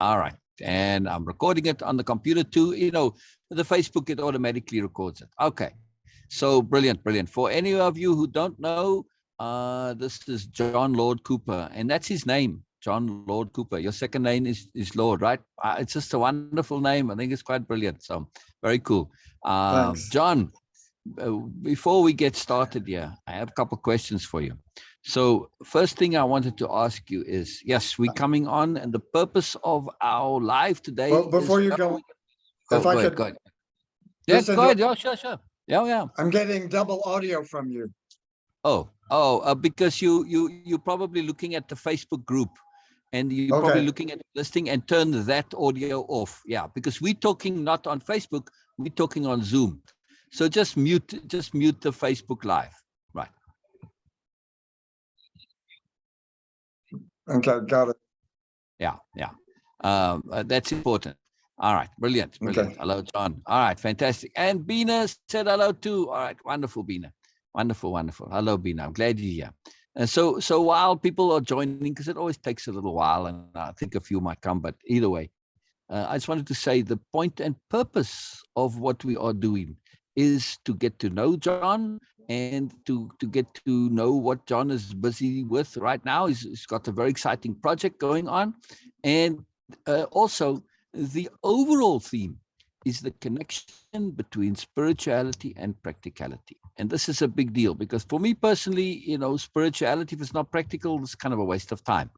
All right. And I'm recording it on the computer too. You know, the Facebook, it automatically records it. Okay. So brilliant, brilliant. For any of you who don't know, this is John Lord Cooper, and that's his name, John Lord Cooper. Your second name is Lord, right? It's just a wonderful name. I think it's quite brilliant. So very cool. Thanks. John, before we get started here, I have a couple of questions for you. So first thing I wanted to ask you is, yes, we're coming on, and the purpose of our live today Well, before you go, if I could, go ahead. Yeah, go ahead. Yeah, sure. Yeah. I'm getting double audio from you. Because you're probably looking at the Facebook group, and you're probably looking at the listing and turn that audio off. Yeah, because we're talking not on Facebook, we're talking on Zoom. So just mute the Facebook live. Right. Okay, got it. Yeah. That's important. All right, brilliant. Okay. Hello, John. All right, fantastic. And Bina said hello too. All right, wonderful, Bina. Wonderful. Hello, Bina. I'm glad you're here. And so while people are joining, because it always takes a little while, and I think a few might come, but either way, I just wanted to say the point and purpose of what we are doing is to get to know John and to get to know what John is busy with right now. He's got a very exciting project going on. And also the overall theme is the connection between spirituality and practicality. And this is a big deal because for me personally, you know, spirituality, if it's not practical, it's kind of a waste of time.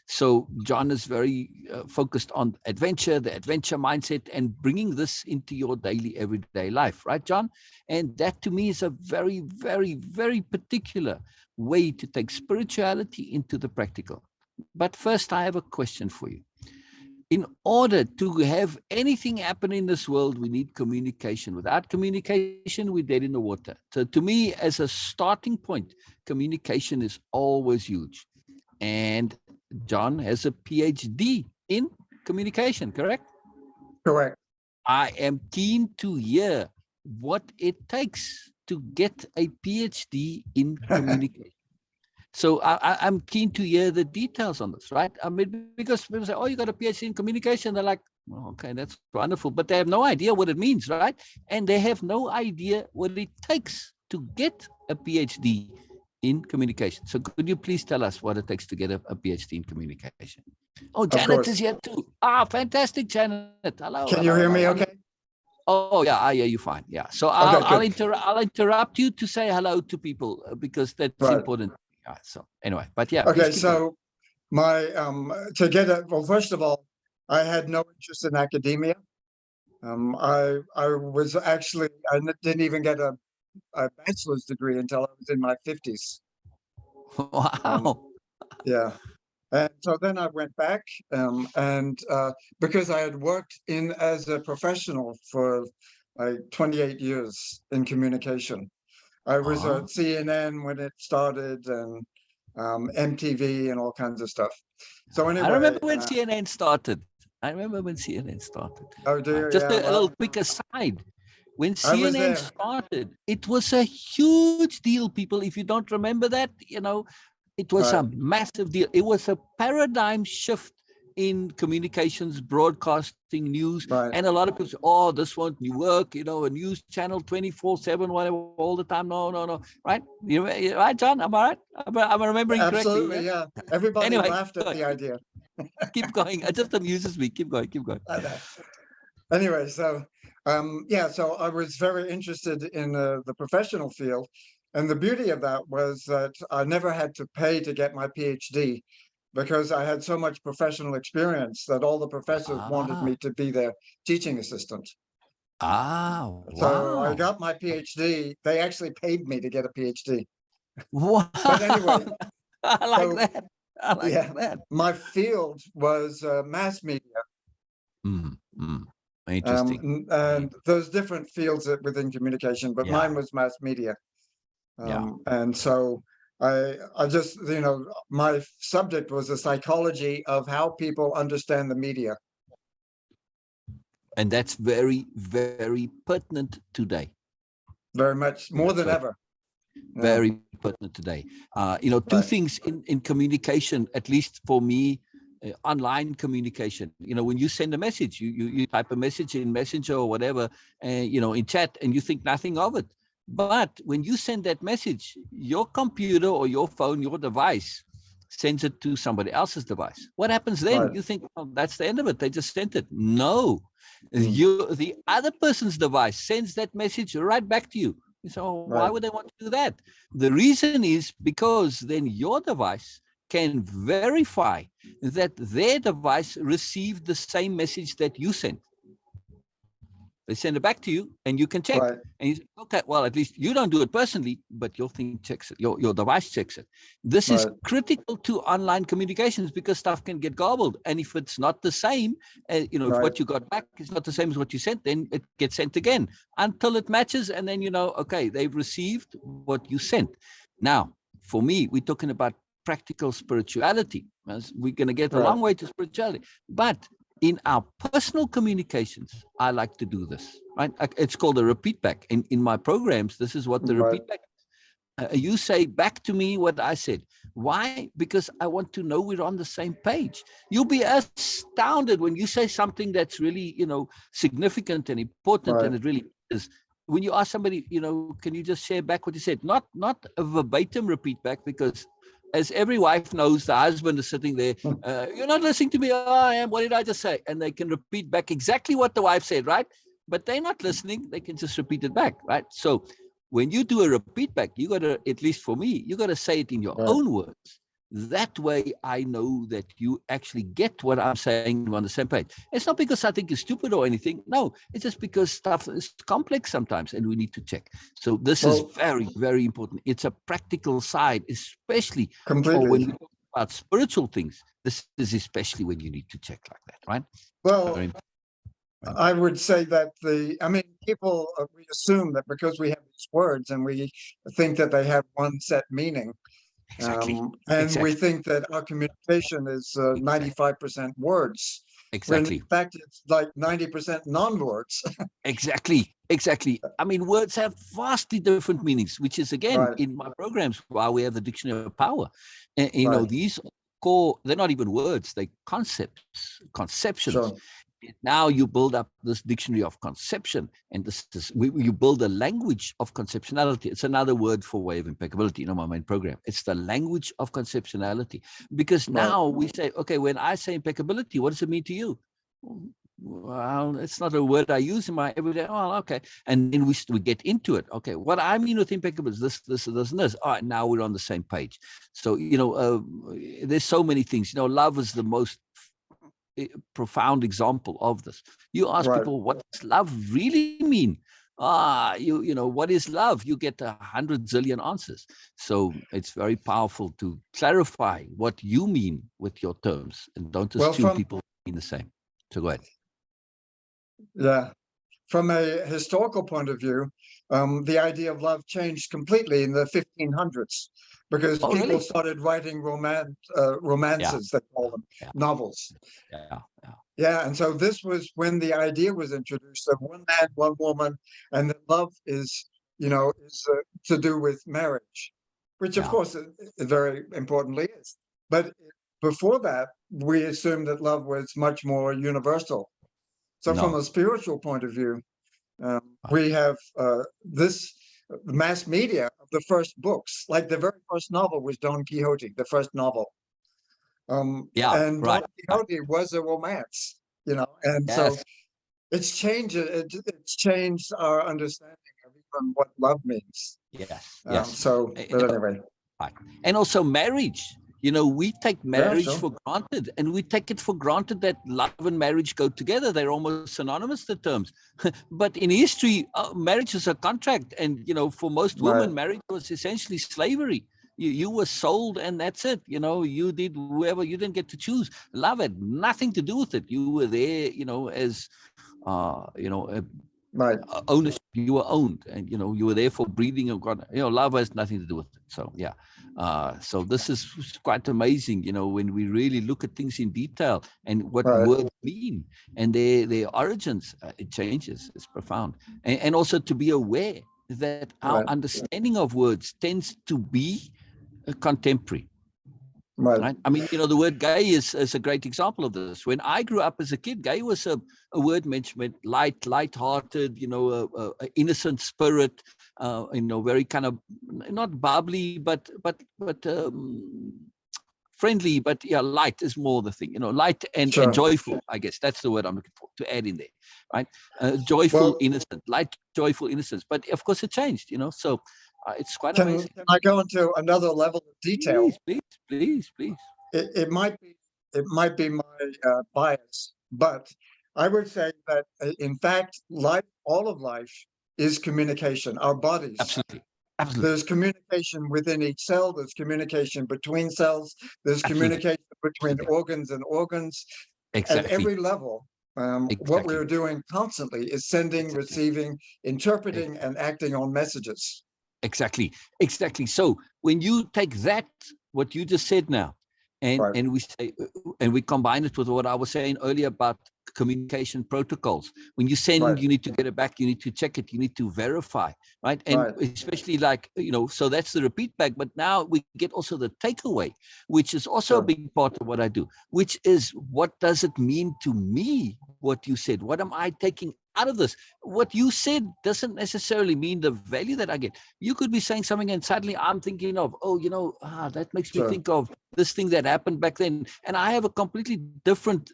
So John is very focused on adventure, the adventure mindset, and bringing this into your daily, everyday life, right, John? And that to me is a very, very, very particular way to take spirituality into the practical. But first, I have a question for you. In order to have anything happen in this world, we need communication. Without communication, we're dead in the water. So to me, as a starting point, communication is always huge. And John has a PhD in communication, correct? Correct. I am keen to hear what it takes to get a PhD in communication. So I'm keen to hear the details on this, right? I mean, because people say, oh, you got a PhD in communication. They're like, oh, okay, that's wonderful. But they have no idea what it means, right? And they have no idea what it takes to get a PhD in communication. So could you please tell us what it takes to get a PhD in communication? Oh, Janet is here too. Ah, fantastic, Janet. Hello. Can you hear me okay? Oh, yeah, I hear you fine. Yeah. So I'll interrupt you to say hello to people because that's important. So anyway, but yeah. Okay, so my to get it, well, first of all, I had no interest in academia. I was actually, I didn't even get a bachelor's degree until I was in my 50s. Wow. Yeah. And so then I went back and because I had worked as a professional for like 28 years in communication. I was at CNN when it started and MTV and all kinds of stuff. So anyway. I remember when CNN started. Oh, dear. Just a little quick aside. When CNN started, it was a huge deal, people. If you don't remember that, you know, it was a massive deal. It was a paradigm shift in communications, broadcasting, news. And a lot of people say, oh, this won't work, you know, a news channel 24/7, whatever, all the time. No. Right? Right, John? Am I right? I'm remembering Absolutely, correctly. yeah. Everybody laughed at the idea. Keep going. It just amuses me. Keep going. Anyway, so so I was very interested in the professional field. And the beauty of that was that I never had to pay to get my PhD because I had so much professional experience that all the professors wanted me to be their teaching assistant. Wow. So I got my PhD. They actually paid me to get a PhD. Wow. But anyway. I like that. that. My field was mass media. Interesting. And there's different fields within communication, but mine was mass media. And so I just, you know, my subject was the psychology of how people understand the media. And that's very, very pertinent today. Very much, more than ever. Very pertinent today. You know, two things in communication, at least for me, online communication. When you send a message, you type a message in Messenger or whatever, in chat, and you think nothing of it. But when you send that message, your computer or your phone, your device, sends it to somebody else's device. What happens then? Right. You think, well, that's the end of it. They just sent it. No, the other person's device sends that message right back to you. So why would they want to do that? The reason is because then your device can verify that their device received the same message that you sent. They send it back to you, and you can check. Right. And you say, okay, well, at least you don't do it personally, but your thing checks it. Your device checks it. This is critical to online communications because stuff can get garbled. And if it's not the same, if what you got back is not the same as what you sent, then it gets sent again until it matches. And then okay, they've received what you sent. Now, for me, we're talking about practical spirituality. We're going to get a long way to spirituality, but in our personal communications, I like to do this, right? It's called a repeat back. In my programs, this is what the repeat back is. You say back to me what I said. Why? Because I want to know we're on the same page. You'll be astounded when you say something that's really, significant and important, and it really is. When you ask somebody, can you just share back what you said? Not a verbatim repeat back, because as every wife knows, the husband is sitting there. You're not listening to me. Oh, I am. What did I just say? And they can repeat back exactly what the wife said, right? But they're not listening. They can just repeat it back, right? So when you do a repeat back, you got to, at least for me, you got to say it in your own words. That way I know that you actually get what I'm saying, we're on the same page. It's not because I think you're stupid or anything. No, it's just because stuff is complex sometimes and we need to check. So this is very, very important. It's a practical side, especially for when we talk about spiritual things. This is especially when you need to check like that, right? Well, I would say that people, we assume that because we have these words and we think that they have one set meaning. And we think that our communication is 95% words. Exactly. When in fact, it's like 90% non-words. Exactly. I mean, words have vastly different meanings, which is, again, in my programs, why we have the Dictionary of Power. And, these they're not even words, they're conceptions. Sure. Now you build up this dictionary of conception, and you build a language of conceptuality. It's another word for way of impeccability, my main program. It's the language of conceptuality, because now we say, okay, when I say impeccability, what does it mean to you? Well, it's not a word I use in my everyday. Oh, okay. And then we get into it. Okay, what I mean with impeccability is this, and this. All right, now we're on the same page. So, there's so many things. Love is the most profound example of this. You ask people, what does love really mean? What is love? You get 100 zillion answers. So it's very powerful to clarify what you mean with your terms, and don't assume people mean the same. So go ahead. Yeah. From a historical point of view, the idea of love changed completely in the 1500s, because people started writing romances, they call them, novels. Yeah, and so this was when the idea was introduced of one man, one woman, and that love is to do with marriage, which of course it very importantly is. But before that, we assumed that love was much more universal. So from a spiritual point of view, we have this mass media of the first books, like the very first novel was Don Quixote, the first novel. And Don Quixote was a romance, and so it's changed our understanding of even what love means. So, but anyway. And also marriage. We take marriage for granted, and we take it for granted that love and marriage go together. They're almost synonymous, the terms. But in history, marriage is a contract. And, for most women, marriage was essentially slavery. You were sold, and that's it. You did whoever, you didn't get to choose. Love had nothing to do with it. You were there, as, ownership. You were owned, and you were there for breathing of God. Love has nothing to do with it. So so this is quite amazing, when we really look at things in detail and what words mean and their origins. It changes. It's profound. And also to be aware that our understanding of words tends to be contemporary. Right. Right. I mean, the word gay is a great example of this. When I grew up as a kid, gay was a word meant light-hearted, a innocent spirit, very kind of not bubbly, but friendly, but yeah, light is more the thing, light and Sure. joyful. I guess that's the word I'm looking for to add in there, right? Joyful, Well, innocent, light, joyful innocence. But of course, it changed, so it's quite can amazing. I go into another level of detail? Please, please, please, please. It might be my bias, but I would say that in fact, all of life is communication. Our bodies. Absolutely. Absolutely. There's communication within each cell. There's communication between cells. There's Absolutely. communication between Absolutely. organs and organs. At Exactly. every level, what Exactly. we're doing constantly is sending, Exactly. receiving, interpreting, and acting on messages. Exactly. Exactly. So when you take that, what you just said now, and Right. and we say, and we combine it with what I was saying earlier about communication protocols. When you send, Right. you need to get it back, you need to check it, you need to verify, right? And Right. especially like, so that's the repeat back. But now we get also the takeaway, which is also a Sure. big part of what I do, which is, what does it mean to me, what you said? What am I taking out of this? What you said doesn't necessarily mean the value that I get. You could be saying something and suddenly I'm thinking of, that makes me Sure. think of this thing that happened back then. And I have a completely different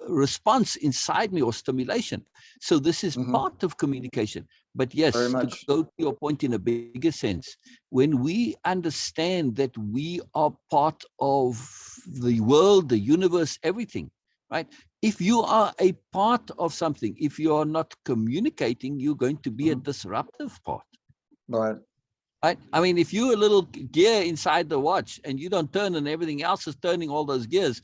response inside me, or stimulation. So this is Hmm. part of communication. But Very yes, to much. go to your point in a bigger sense, when we understand that we are part of the world, the universe, everything, right? If you are a part of something, if you are not communicating, you're going to be a Hmm. disruptive part. Right. Right? I mean, if you're a little gear inside the watch and you don't turn and everything else is turning all those gears,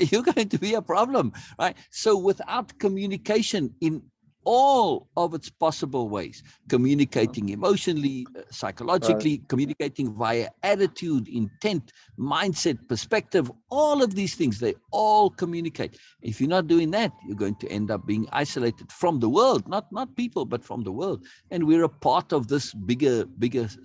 you're going to be a problem, right? So without communication in all of its possible ways, communicating emotionally, Right. psychologically, communicating via attitude, intent, mindset, perspective, all of these things, they all communicate. If you're not doing that, you're going to end up being isolated from the world, not people, but from the world. And we're a part of this bigger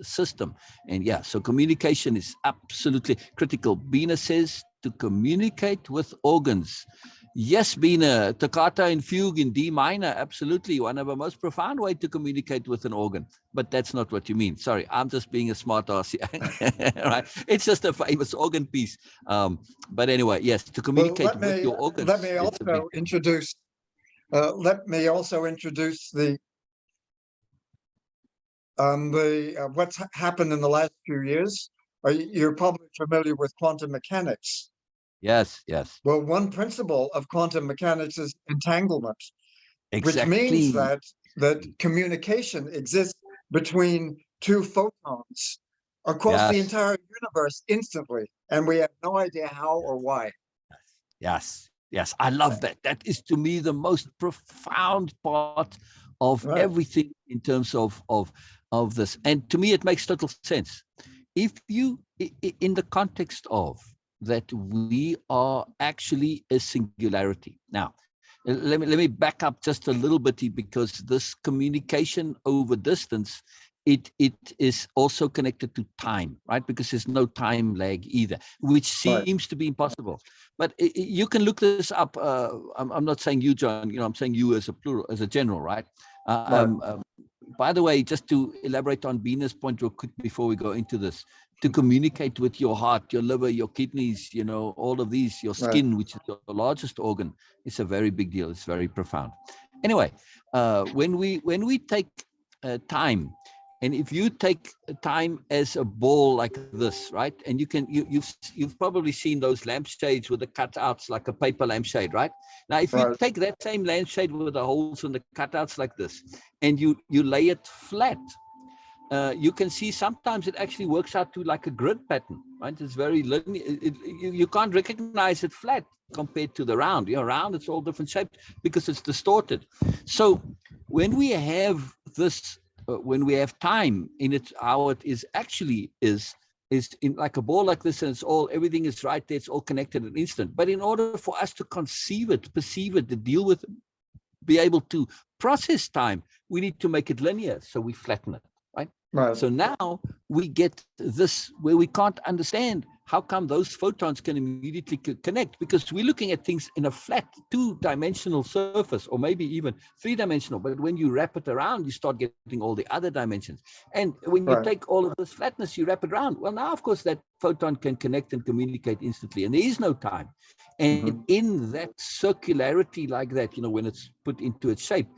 system. And yeah, so communication is absolutely critical. Bina says to communicate with organs. Yes, Bina, toccata and fugue in D minor, absolutely one of the most profound way to communicate with an organ. But that's not what you mean. Sorry, I'm just being a smart ass here. Right? It's just a famous organ piece. But anyway, yes, to Well, communicate let with me your let organs, me it's a big also deal. introduce. The what's happened in the last few years. You're probably familiar with quantum mechanics. Yes, yes, Well, one principle of quantum mechanics is entanglement, which means exactly. that communication exists between two photons across the Yes. entire universe instantly, and we have no idea how or why. Yes, yes, I love that. That is to me the most profound part of Right. everything in terms of this. And to me, it makes total sense. If you, in the context of that, we are actually a singularity. Now, let me back up just a little bit, because this communication over distance, it is also connected to time, right? Because there's no time lag either, which Right. seems to be impossible. But you can look this up. I'm not saying you, John. I'm saying you as a plural, as a general, right? Right. By the way, just to elaborate on Bina's point real quick before we go into this, to communicate with your heart, your liver, your kidneys, all of these, your Right. skin, which is your largest organ, it's a very big deal. It's very profound. Anyway, when we take time, and if you take time as a ball like this, right? And you've probably seen those lampshades with the cutouts, like a paper lampshade, right? Now, if you Right. take that same lampshade with the holes and the cutouts like this, and you lay it flat, you can see sometimes it actually works out to like a grid pattern, right? It's very linear. You can't recognize it flat compared to the round. Round, it's all different shapes because it's distorted. So when we have this, when we have time in it, how it is actually is in like a ball like this, and everything is right there. It's all connected at an instant. But in order for us to conceive it, perceive it, to deal with it, be able to process time, we need to make it linear. So we flatten it, right? Right. So now we get this where we can't understand how come those photons can immediately connect? Because we're looking at things in a flat 2-dimensional surface, or maybe even 3-dimensional. But when you wrap it around, you start getting all the other dimensions. And when you take all of this flatness, you wrap it around. Well, now, of course, that photon can connect and communicate instantly, and there is no time. And in that circularity like that, when it's put into its shape,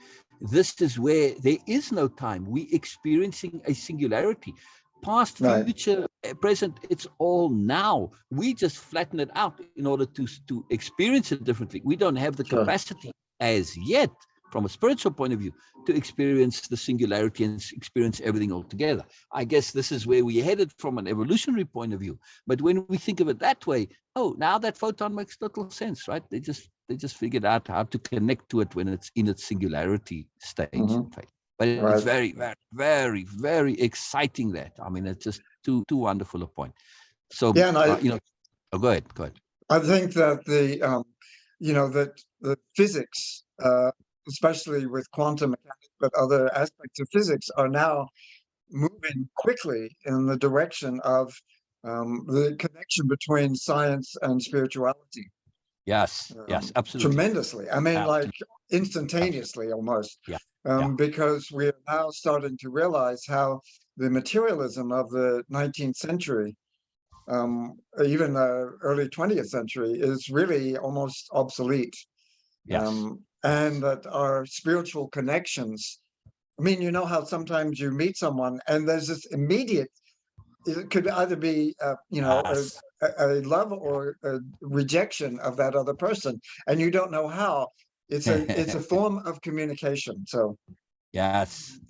this is where there is no time. We're experiencing a singularity. Past, future, present, it's all now. We just flatten it out in order to experience it differently. We don't have the capacity as yet, from a spiritual point of view, to experience the singularity and experience everything all together. I guess this is where we're headed from an evolutionary point of view. But when we think of it that way, now that photon makes total sense, right? They just figured out how to connect to it when it's in its singularity stage. But it's very, very, very, very exciting that. I mean, it's just too wonderful a point. So, and go ahead. I think that that the physics, especially with quantum mechanics, but other aspects of physics, are now moving quickly in the direction of the connection between science and spirituality. Yes, absolutely. Tremendously. I mean, like instantaneously almost. Because we are now starting to realize how the materialism of the 19th century, even the early 20th century, is really almost obsolete. And that our spiritual connections, I mean, you know how sometimes you meet someone and there's this immediate, it could either be, a love or a rejection of that other person, and you don't know how. It's a form of communication. So yes,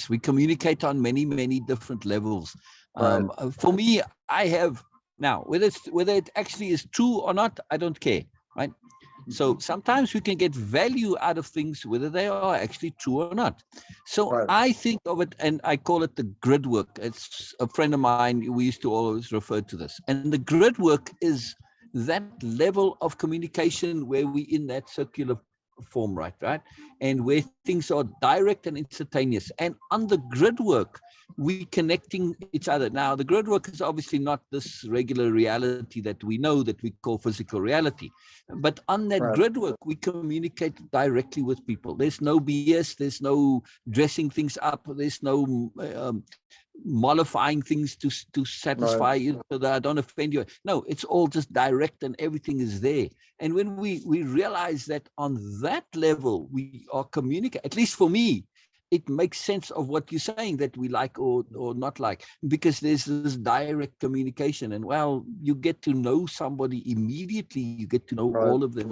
we communicate on many different levels. For me, I have now, whether it actually is true or not, I don't care, right? So sometimes we can get value out of things, whether they are actually true or not. So I think of it, and I call it the grid work. It's a friend of mine, we used to always refer to this. And the grid work is that level of communication where we in that circular form, right? And where things are direct and instantaneous. And on the grid work, we connecting each other. Now, the grid work is obviously not this regular reality that we know that we call physical reality. But on that grid work, we communicate directly with people. There's no BS. There's no dressing things up. There's no mollifying things to satisfy you so that I don't offend you. No, it's all just direct and everything is there. And when we realize that on that level, we are communicating, at least for me, it makes sense of what you're saying that we like or not like, because there's this direct communication. And you get to know somebody immediately. You get to know all of them.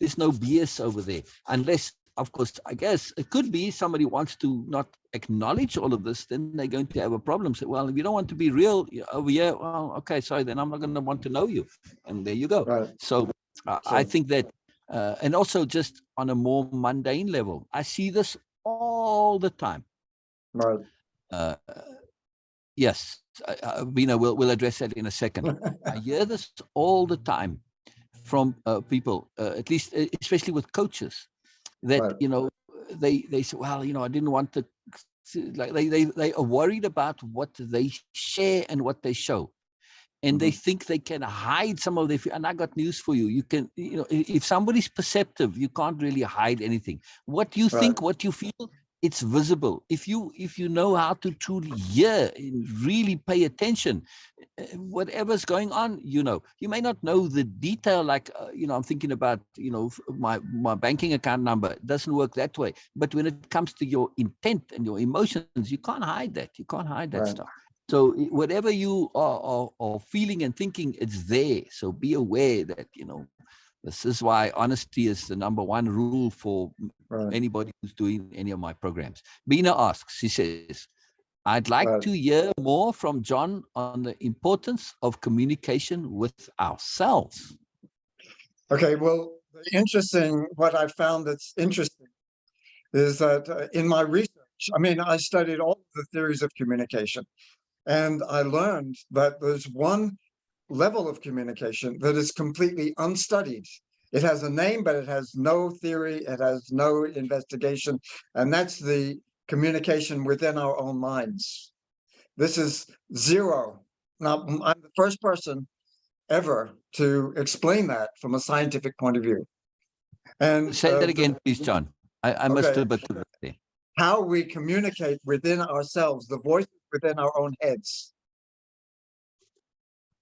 There's no BS over there, unless, of course, I guess it could be somebody wants to not acknowledge all of this, then they're going to have a problem. Say, well, if you don't want to be real over here, well, okay, sorry, then I'm not going to want to know you. And there you go. So I think that, and also just on a more mundane level, I see this all the time. Yes, Bina, we'll address that in a second. I hear this all the time from people, at least, especially with coaches, that they say, well, I didn't want to, like they are worried about what they share and what they show, and they think they can hide some of their. And I got news for you: you can, if somebody's perceptive, you can't really hide anything. What you think, what you feel, it's visible. If you know how to truly hear and really pay attention, whatever's going on, you may not know the detail, like I'm thinking about my banking account number. It doesn't work that way. But when it comes to your intent and your emotions, you can't hide that. You can't hide that stuff. So whatever you are feeling and thinking, it's there. So be aware that this is why honesty is the number one rule for anybody who's doing any of my programs. Bina asks, she says, I'd like to hear more from John on the importance of communication with ourselves. Okay, well, what I found that's interesting is that in my research, I mean, I studied all the theories of communication, and I learned that there's one level of communication that is completely unstudied. It has a name, but it has no theory, it has no investigation, and that's the communication within our own minds. This is zero. now I'm the first person ever to explain that from a scientific point of view. And Say that again, please, John. I must okay, have bit there. how we communicate within ourselves, the voices within our own heads,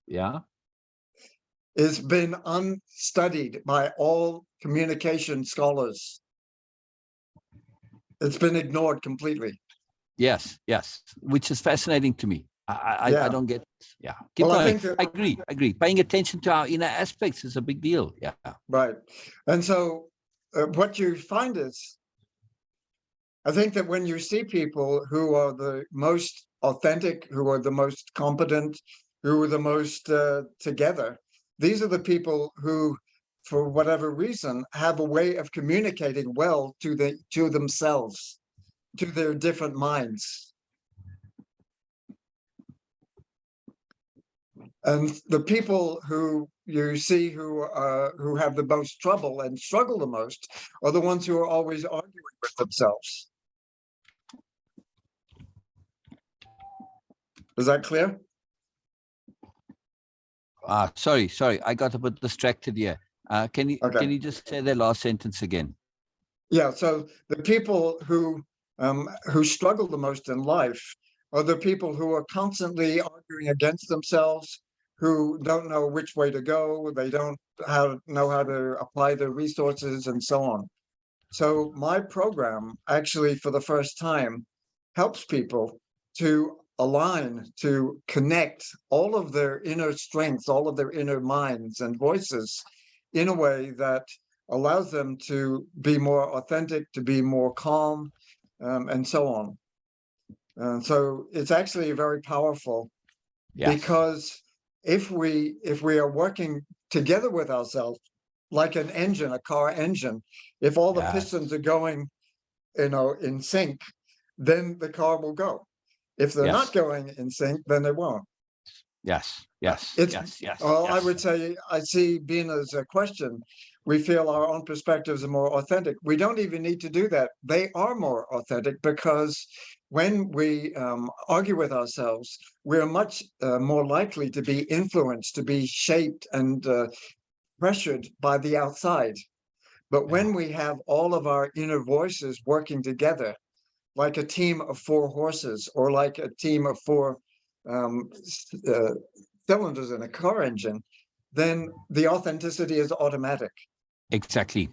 Yeah. has been unstudied by all communication scholars. It's been ignored completely. Yes, yes, which is fascinating to me. I Yeah. don't get. Yeah, keep Well, I going. think that, I agree. I agree. Paying attention to our inner aspects is a big deal. Yeah. right. And so what you find is, I think that when you see people who are the most authentic, who are the most competent, who are the most together, these are the people who, for whatever reason, have a way of communicating well to themselves, to their different minds. And the people who you see who have the most trouble and struggle the most are the ones who are always arguing with themselves. Is that clear? Sorry. I got a bit distracted here. Can Okay. you just say the last sentence again? Yeah. So the people who struggle the most in life are the people who are constantly arguing against themselves, who don't know which way to go. They don't know how to apply their resources and so on. So my program actually, for the first time, helps people to align, to connect all of their inner strengths, all of their inner minds and voices in a way that allows them to be more authentic, to be more calm, and so on. And so it's actually very powerful, Yes. because if we are working together with ourselves, like an engine, a car engine, if all the pistons are going, in sync, then the car will go. If they're not going in sync, then they won't. Yes. It's, Yes. I would say, I see Bina's question. We feel our own perspectives are more authentic. We don't even need to do that. They are more authentic, because when we argue with ourselves, we're much more likely to be influenced, to be shaped and pressured by the outside. But when we have all of our inner voices working together, like a team of four horses, or like a team of four um, cylinders in a car engine, then the authenticity is automatic. Exactly.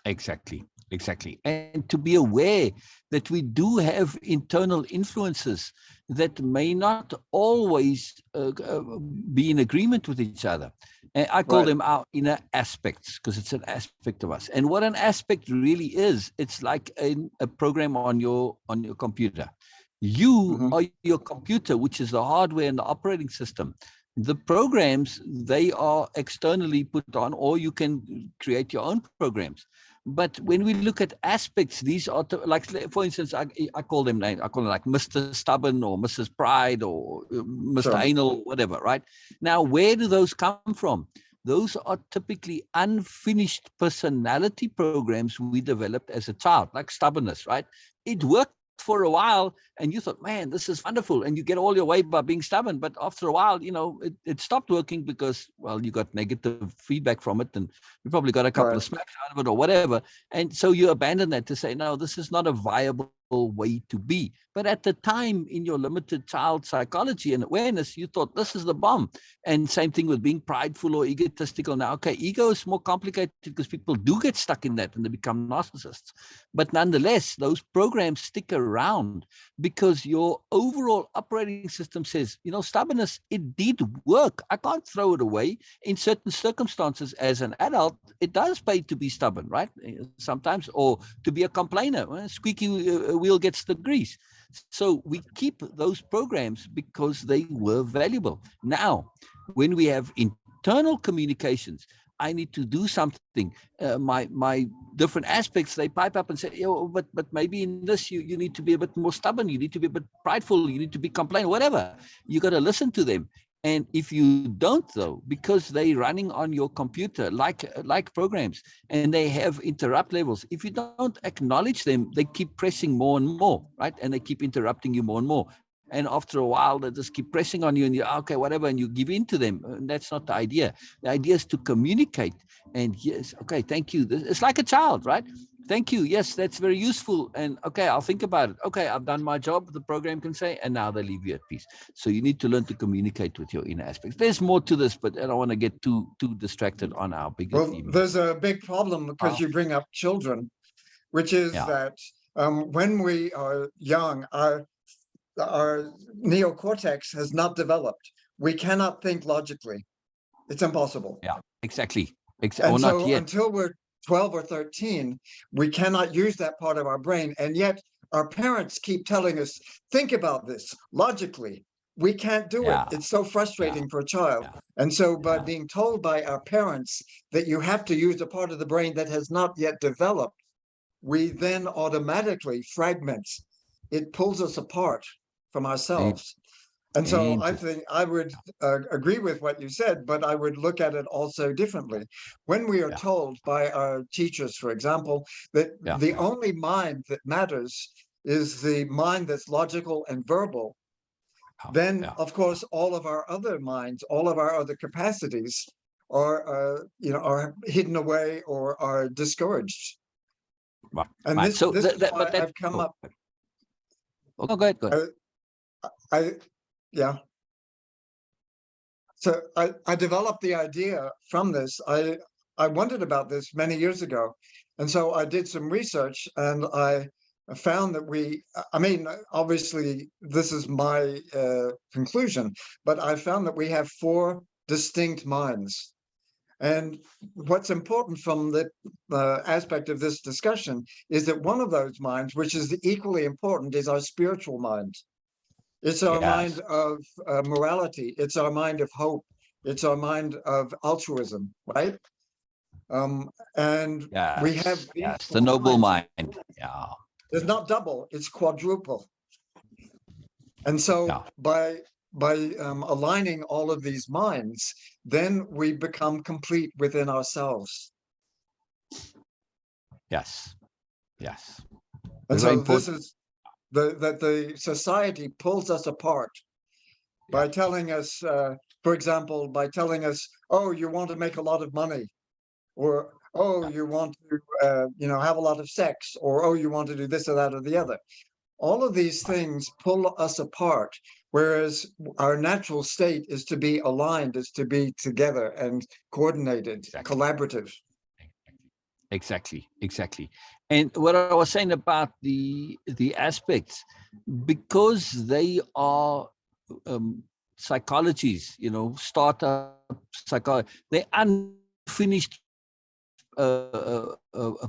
And to be aware that we do have internal influences that may not always be in agreement with each other. And I call them our inner aspects, because it's an aspect of us. And what an aspect really is, it's like a program on your computer. You are your computer, which is the hardware and the operating system. The programs, they are externally put on, or you can create your own programs. But when we look at aspects, these are like, for instance, I call them names. I call them like Mr. Stubborn, or Mrs. Pride, or Mr. Anal, whatever, right? Now, where do those come from? Those are typically unfinished personality programs we developed as a child, like stubbornness, right? It worked for a while, and you thought, man, this is wonderful, and you get all your way by being stubborn. But after a while, it stopped working, because, well, you got negative feedback from it, and you probably got a couple of smacks out of it or whatever. And so you abandon that to say, no, this is not a viable way to be. But at the time, in your limited child psychology and awareness, you thought this is the bomb. And same thing with being prideful or egotistical. Now, okay, ego is more complicated, because people do get stuck in that and they become narcissists. But nonetheless, those programs stick around, because your overall operating system says, stubbornness, it did work. I can't throw it away. In certain circumstances, as an adult, it does pay to be stubborn, right? Sometimes, or to be a complainer. Well, squeaky wheel gets the grease. So we keep those programs because they were valuable. Now, when we have internal communications, I need to do something. My different aspects, they pipe up and say, but maybe in this you need to be a bit more stubborn. You need to be a bit prideful. You need to be complaining, whatever. You got to listen to them. And if you don't, though, because they're running on your computer like programs, and they have interrupt levels, if you don't acknowledge them, they keep pressing more and more, right? And they keep interrupting you more and more. And after a while, they just keep pressing on you and you're okay, whatever, and you give in to them. And that's not the idea. The idea is to communicate. And yes, okay, thank you. It's like a child, right? Thank you. Yes, that's very useful. And okay, I'll think about it. Okay, I've done my job, the program can say, and now they leave you at peace. So you need to learn to communicate with your inner aspects. There's more to this, but I don't want to get too distracted on our bigger Well, theme. there's a big problem because you bring up children, which is that when we are young, our neocortex has not developed. We cannot think logically. It's impossible. Yeah, exactly. And Or not so yet. until we're 12 or 13, we cannot use that part of our brain. And yet our parents keep telling us, think about this logically. We can't do it. It's so frustrating for a child. And so by being told by our parents that you have to use a part of the brain that has not yet developed, we then automatically fragment. It pulls us apart from ourselves. And so I think I would agree with what you said, but I would look at it also differently. When we are told by our teachers, for example, that the only mind that matters is the mind that's logical and verbal, then of course all of our other minds, all of our other capacities are are hidden away or are discouraged. And this is why I've come up. Oh, go ahead. So I developed the idea from this. I wondered about this many years ago. And so I did some research and I found that obviously this is my conclusion, but I found that we have 4 distinct minds. And what's important from the aspect of this discussion is that one of those minds, which is equally important, is our spiritual mind. It's our mind of morality. It's our mind of hope. It's our mind of altruism, right? And we have the noble mind. Yeah. It's not double, it's quadruple. And so by aligning all of these minds, then we become complete within ourselves. Yes. And so this is that the society pulls us apart by telling us, for example, by telling us, oh, you want to make a lot of money, or oh, you want to have a lot of sex, or oh, you want to do this or that or the other. All of these things pull us apart, whereas our natural state is to be aligned, is to be together and coordinated, collaborative. Exactly. And what I was saying about the aspects, because they are psychologies, startup psychology, they're unfinished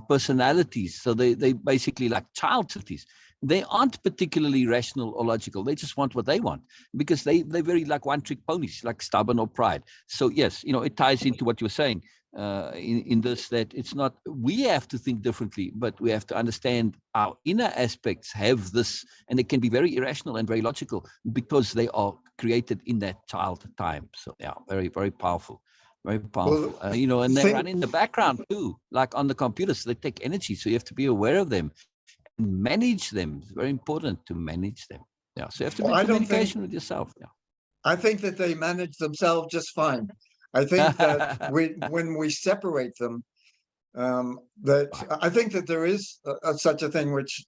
personalities. So they basically like child cities. They aren't particularly rational or logical. They just want what they want because they're very like one-trick ponies, like stubborn or pride. So yes, it ties into what you're saying in this, that it's not, we have to think differently, but we have to understand our inner aspects have this, and they can be very irrational and very logical because they are created in that child time. So yeah, very, very powerful. Very powerful. Well, and they run in the background too, like on the computers. So they take energy. So you have to be aware of them and manage them. It's very important to manage them. Yeah. So you have to be in communication with yourself. Yeah. I think that they manage themselves just fine. I think that when we separate them, I think that there is such a thing which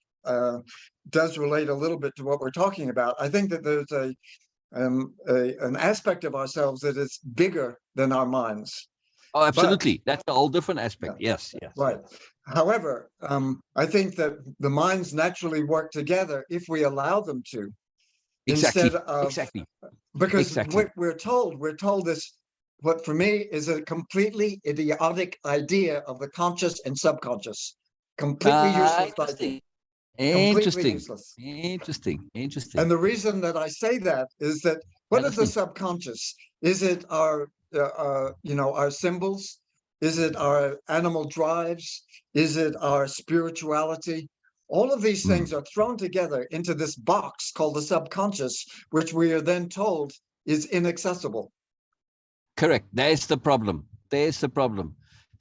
does relate a little bit to what we're talking about. I think that there's an aspect of ourselves that is bigger than our minds. Oh, absolutely. That's a whole different aspect. Yes. Right. However, I think that the minds naturally work together if we allow them to. Instead of because we're told this, what for me is a completely idiotic idea of the conscious and subconscious, completely useless idea. Interesting. And the reason that I say that is that what is the subconscious? Is it our symbols? Is it our animal drives? Is it our spirituality? All of these things are thrown together into this box called the subconscious, which we are then told is inaccessible. Correct. There's the problem.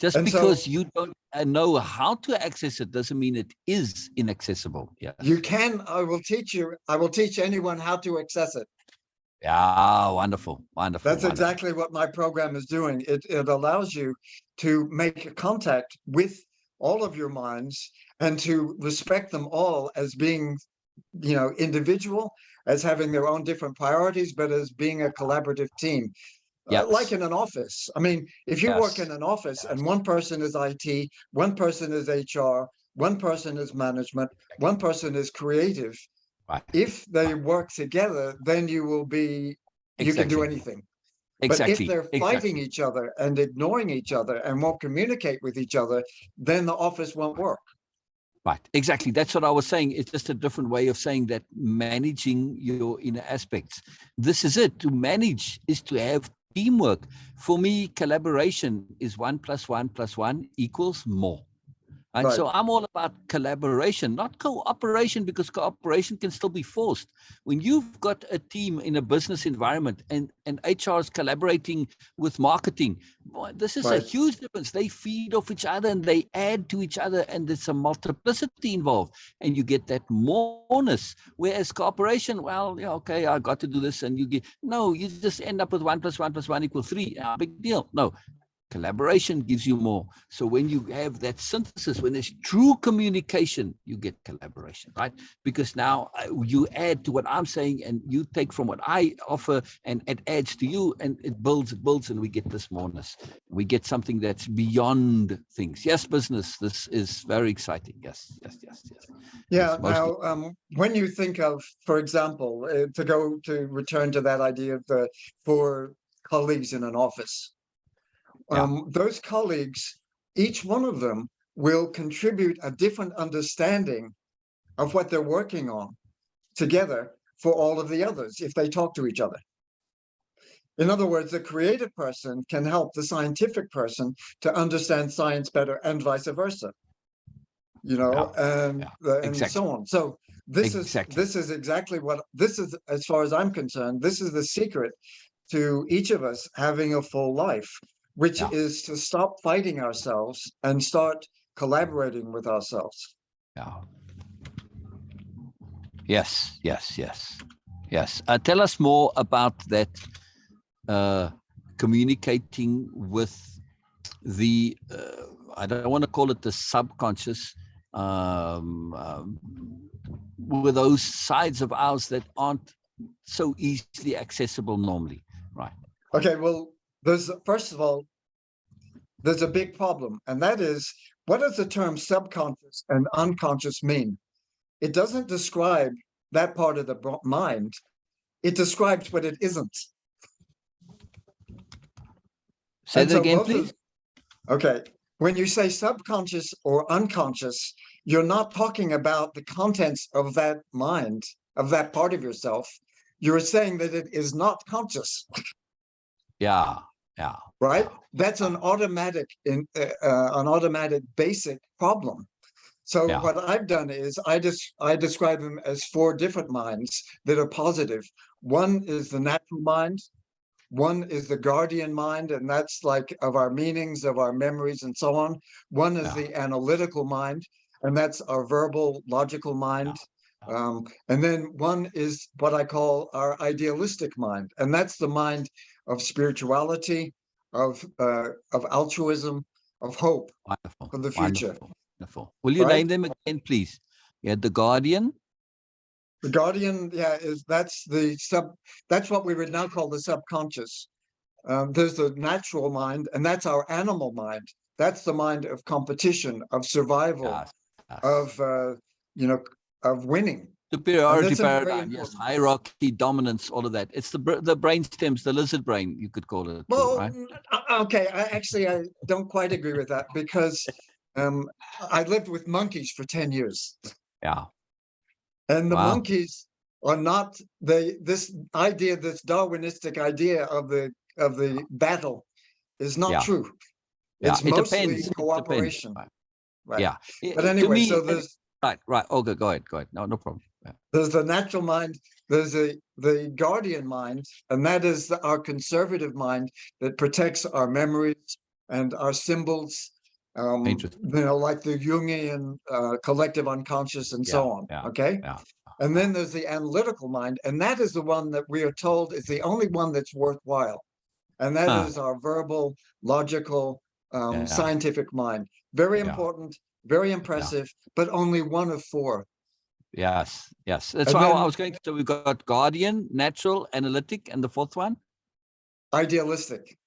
Just And because so you don't know how to access it doesn't mean it is inaccessible. Yes. I will teach anyone how to access it. Yeah, wonderful, wonderful. That's wonderful. exactly what my program is doing. It allows you to make contact with all of your minds and to respect them all as being, individual, as having their own different priorities, but as being a collaborative team. Like Yes, in an office. I mean, if you work yes, in an office and yes. one person is IT, one person is HR, one person is management, one person is creative, Right, if they right. work together, then you can do Exactly, anything. But if exactly, they're fighting exactly. each other and ignoring each other and won't communicate with each other, then the office won't work. Right, exactly. That's what I was saying. It's just a different way of saying that managing your inner aspects. This is it. To manage is to have teamwork. For me, collaboration is 1 + 1 + 1 equals more. And Right. so I'm all about collaboration, not cooperation, because cooperation can still be forced. When you've got a team in a business environment and HR is collaborating with marketing, boy, this is a Right. huge difference. They feed off each other and they add to each other, and there's a multiplicity involved, and you get that moreness. Whereas cooperation, well, yeah, okay, I got to do this, and you just end up with 1 + 1 + 1 = 3. Big deal. No, collaboration gives you more. So when you have that synthesis, when there's true communication, you get collaboration, right? Because now you add to what I'm saying and you take from what I offer and it adds to you, and it builds, and we get this moreness. We get something that's beyond things. Yes, business, this is very exciting. Yes, yes, yes, yes. Yeah. Yes, mostly. Now, when you think of, for example, to return to that idea of the four colleagues in an office, Yeah, those colleagues, each one of them will contribute a different understanding of what they're working on together for all of the others if they talk to each other. In other words, the creative person can help the scientific person to understand science better and vice versa, yeah, and yeah. and Exactly, so on. So this is exactly. this is exactly what this is, as far as I'm concerned, this is the secret to each of us having a full life, which Yeah, is to stop fighting ourselves and start collaborating with ourselves. yeah. Yes, yes, yes, yes. Tell us more about that communicating with the, I don't want to call it the subconscious, with those sides of ours that aren't so easily accessible normally, right? Okay, well, first of all, there's a big problem, and that is, what does the term subconscious and unconscious mean? It doesn't describe that part of the mind. It describes what it isn't. Say And that so again, both please. of Okay, when you say subconscious or unconscious, you're not talking about the contents of that mind, of that part of yourself. You're saying that it is not conscious, Yeah, yeah, right? yeah, That's yeah, an automatic basic problem. So yeah, what I've done is I describe them as four different minds that are positive. One is the natural mind. One is the guardian mind, and that's like of our meanings, of our memories, and so on. One is yeah, the analytical mind, and that's our verbal, logical mind. yeah, yeah. And then one is what I call our idealistic mind, and that's the mind of spirituality, of altruism, of hope Wonderful, for the future. wonderful, wonderful. Will you Right? name them again, please? Yeah, the Guardian. The guardian, yeah, that's what we would now call the subconscious. There's the natural mind, and that's our animal mind. That's the mind of competition, of survival, Yes, yes. of you know, of winning, and Superiority that's a very paradigm, yes. important. Hierarchy, dominance, all of that. It's the brain stems, the lizard brain, you could call it too, Well, right? okay, I don't quite agree with that because um, I lived with monkeys for 10 years, Yeah. and the Wow. monkeys are not this idea, this Darwinistic idea of the battle is not Yeah. true. Yeah. It's It mostly depends. It depends. cooperation, Right. right? Yeah. But To anyway, me, so right, right. Okay, go ahead. Go ahead. No, no problem. Yeah. there's the natural mind, there's the guardian mind, and that is our conservative mind that protects our memories and our symbols Interesting. Like the Jungian collective unconscious and so on. Okay. Yeah. And then there's the analytical mind, and that is the one that we are told is the only one that's worthwhile. And that is our verbal, logical, scientific mind. Very important, very impressive, but only one of four. Yes. That's And why then, I was going to. So we've got guardian, natural, analytic, and the fourth one? Idealistic.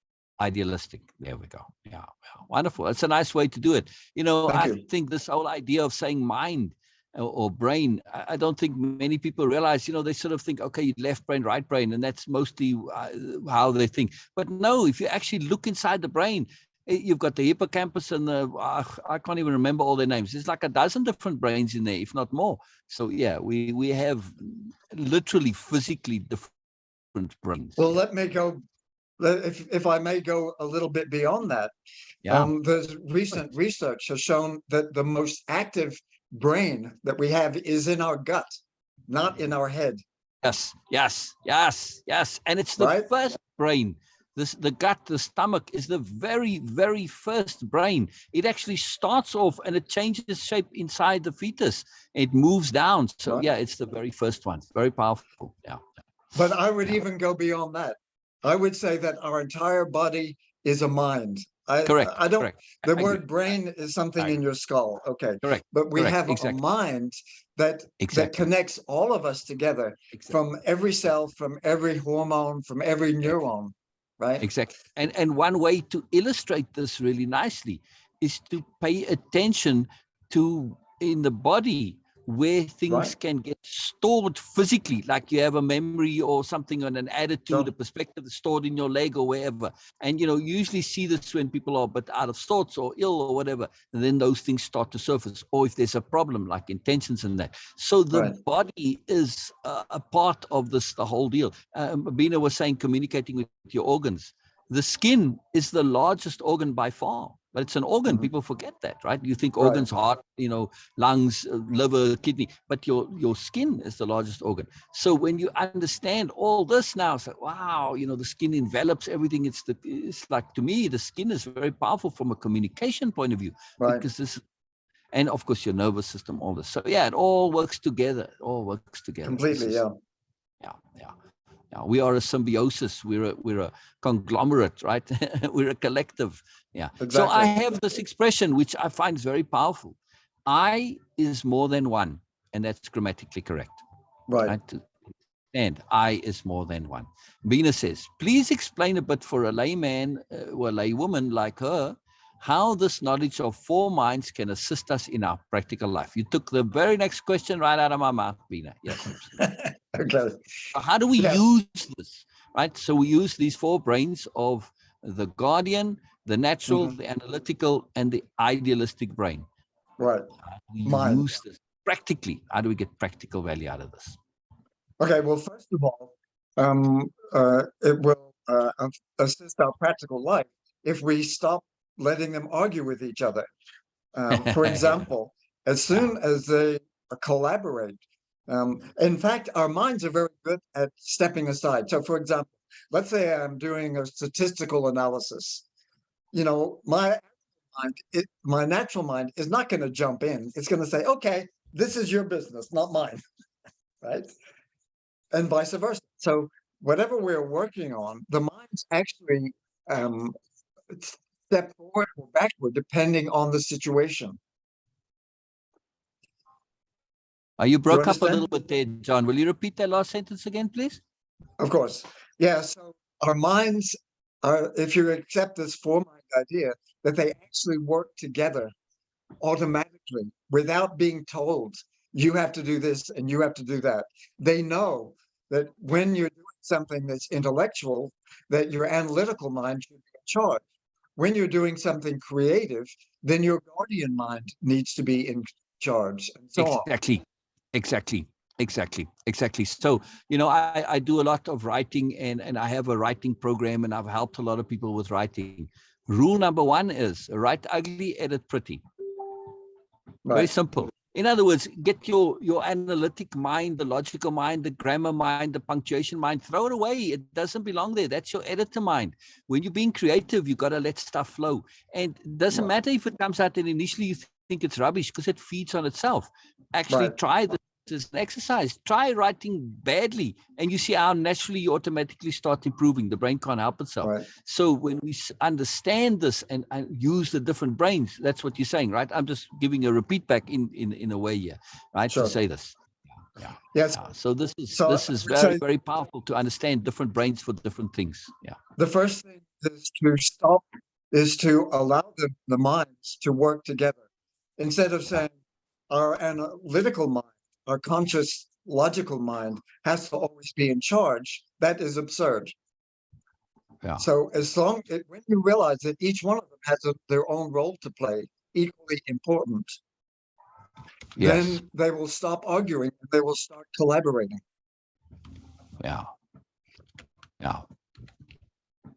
Idealistic. There we go. Yeah. Wonderful. It's a nice way to do it. I think this whole idea of saying mind or brain, I don't think many people realize, they sort of think, okay, left brain, right brain, and that's mostly how they think. But no, if you actually look inside the brain, you've got the hippocampus and I can't even remember all their names. There's like a dozen different brains in there, if not more. So yeah, we have literally physically different brains. Well, let me go, if I may go a little bit beyond that. There's recent research has shown that the most active brain that we have is in our gut, not in our head. Yes. And it's the first brain. The gut, the stomach is the very, very first brain. It actually starts off and it changes shape inside the fetus. It moves down. So yeah, it's the very first one. Very powerful. Yeah. But I would even go beyond that. I would say that our entire body is a mind. Correct. The word brain is something in your skull. Okay. Correct. But we have a mind that connects all of us together from every cell, from every hormone, from every neuron. Right. Exactly. And one way to illustrate this really nicely is to pay attention to in the body where things can get stored physically, like you have a memory or something on an attitude, a perspective stored in your leg or wherever. And, usually see this when people are but out of sorts or ill or whatever, and then those things start to surface. Or if there's a problem like intentions and that. So the body is a part of this, the whole deal. Bina was saying communicating with your organs. The skin is the largest organ by far. But it's an organ. People forget that, right? You think organs, heart, lungs, liver, kidney, but your skin is the largest organ. So when you understand all this now, it's like, wow, the skin envelops everything. It's like, to me, the skin is very powerful from a communication point of view, because this, and of course your nervous system, all this. So yeah, it all works together. Completely, yeah. We are a symbiosis. We're a conglomerate, right? We're a collective. Yeah. Exactly. So I have this expression, which I find very powerful. I is more than one, and that's grammatically correct. Right. And I is more than one. Bina says, please explain a bit for a layman or a laywoman like her, how this knowledge of four minds can assist us in our practical life. You took the very next question right out of my mouth, Bina. Yes. Okay. So how do we use this, right? So we use these four brains of the guardian, the natural, the analytical, and the idealistic brain. Right. We use this practically. How do we get practical value out of this? Okay. Well, first of all, it will assist our practical life if we stop letting them argue with each other. For example, as soon as they collaborate, in fact, our minds are very good at stepping aside. So, for example, let's say I'm doing a statistical analysis. My natural mind is not going to jump in. It's going to say, okay, this is your business, not mine. Right? And vice versa. So whatever we're working on, the minds actually step forward or backward depending on the situation. You broke up a little bit there, John. Will you repeat that last sentence again, please? Of course. Yeah. So our minds are, if you accept this four-mind idea, that they actually work together automatically without being told, you have to do this and you have to do that. They know that when you're doing something that's intellectual, that your analytical mind should be in charge. When you're doing something creative, then your guardian mind needs to be in charge. And so Exactly. So, I do a lot of writing and I have a writing program and I've helped a lot of people with writing. Rule number one is write ugly, edit pretty. Very simple. In other words, get your analytic mind, the logical mind, the grammar mind, the punctuation mind, throw it away. It doesn't belong there. That's your editor mind. When you're being creative, you got to let stuff flow. And it doesn't matter if it comes out and initially you think it's rubbish, because it feeds on itself. Actually, try this as an exercise. Try writing badly, and you see how naturally you automatically start improving. The brain can't help itself. So when we understand this and use the different brains, that's what you're saying, right? I'm just giving a repeat back in a way here, right? To say this. Yes. So this is very, very powerful to understand different brains for different things. Yeah. The first thing is to allow the minds to work together. Instead of saying our analytical mind, our conscious logical mind has to always be in charge, that is absurd. Yeah. So when you realize that each one of them has their own role to play, equally important, then they will stop arguing and they will start collaborating. Yeah.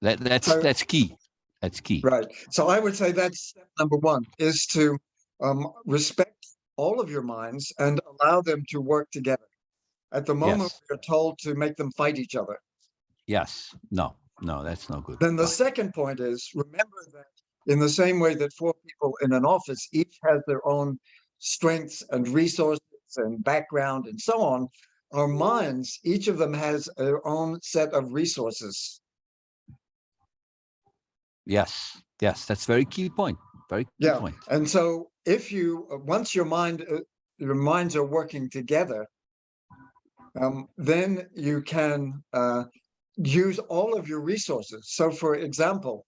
That's key. That's key. Right. So I would say that's step number one, is to respect all of your minds and allow them to work together. At the moment, we're told to make them fight each other. Yes. No, that's no good. Then the second point is, remember that in the same way that four people in an office each has their own strengths and resources and background and so on, our minds, each of them has their own set of resources. Yes, that's very key point. Very key point. And so if once your minds are working together, then you can use all of your resources. So for example,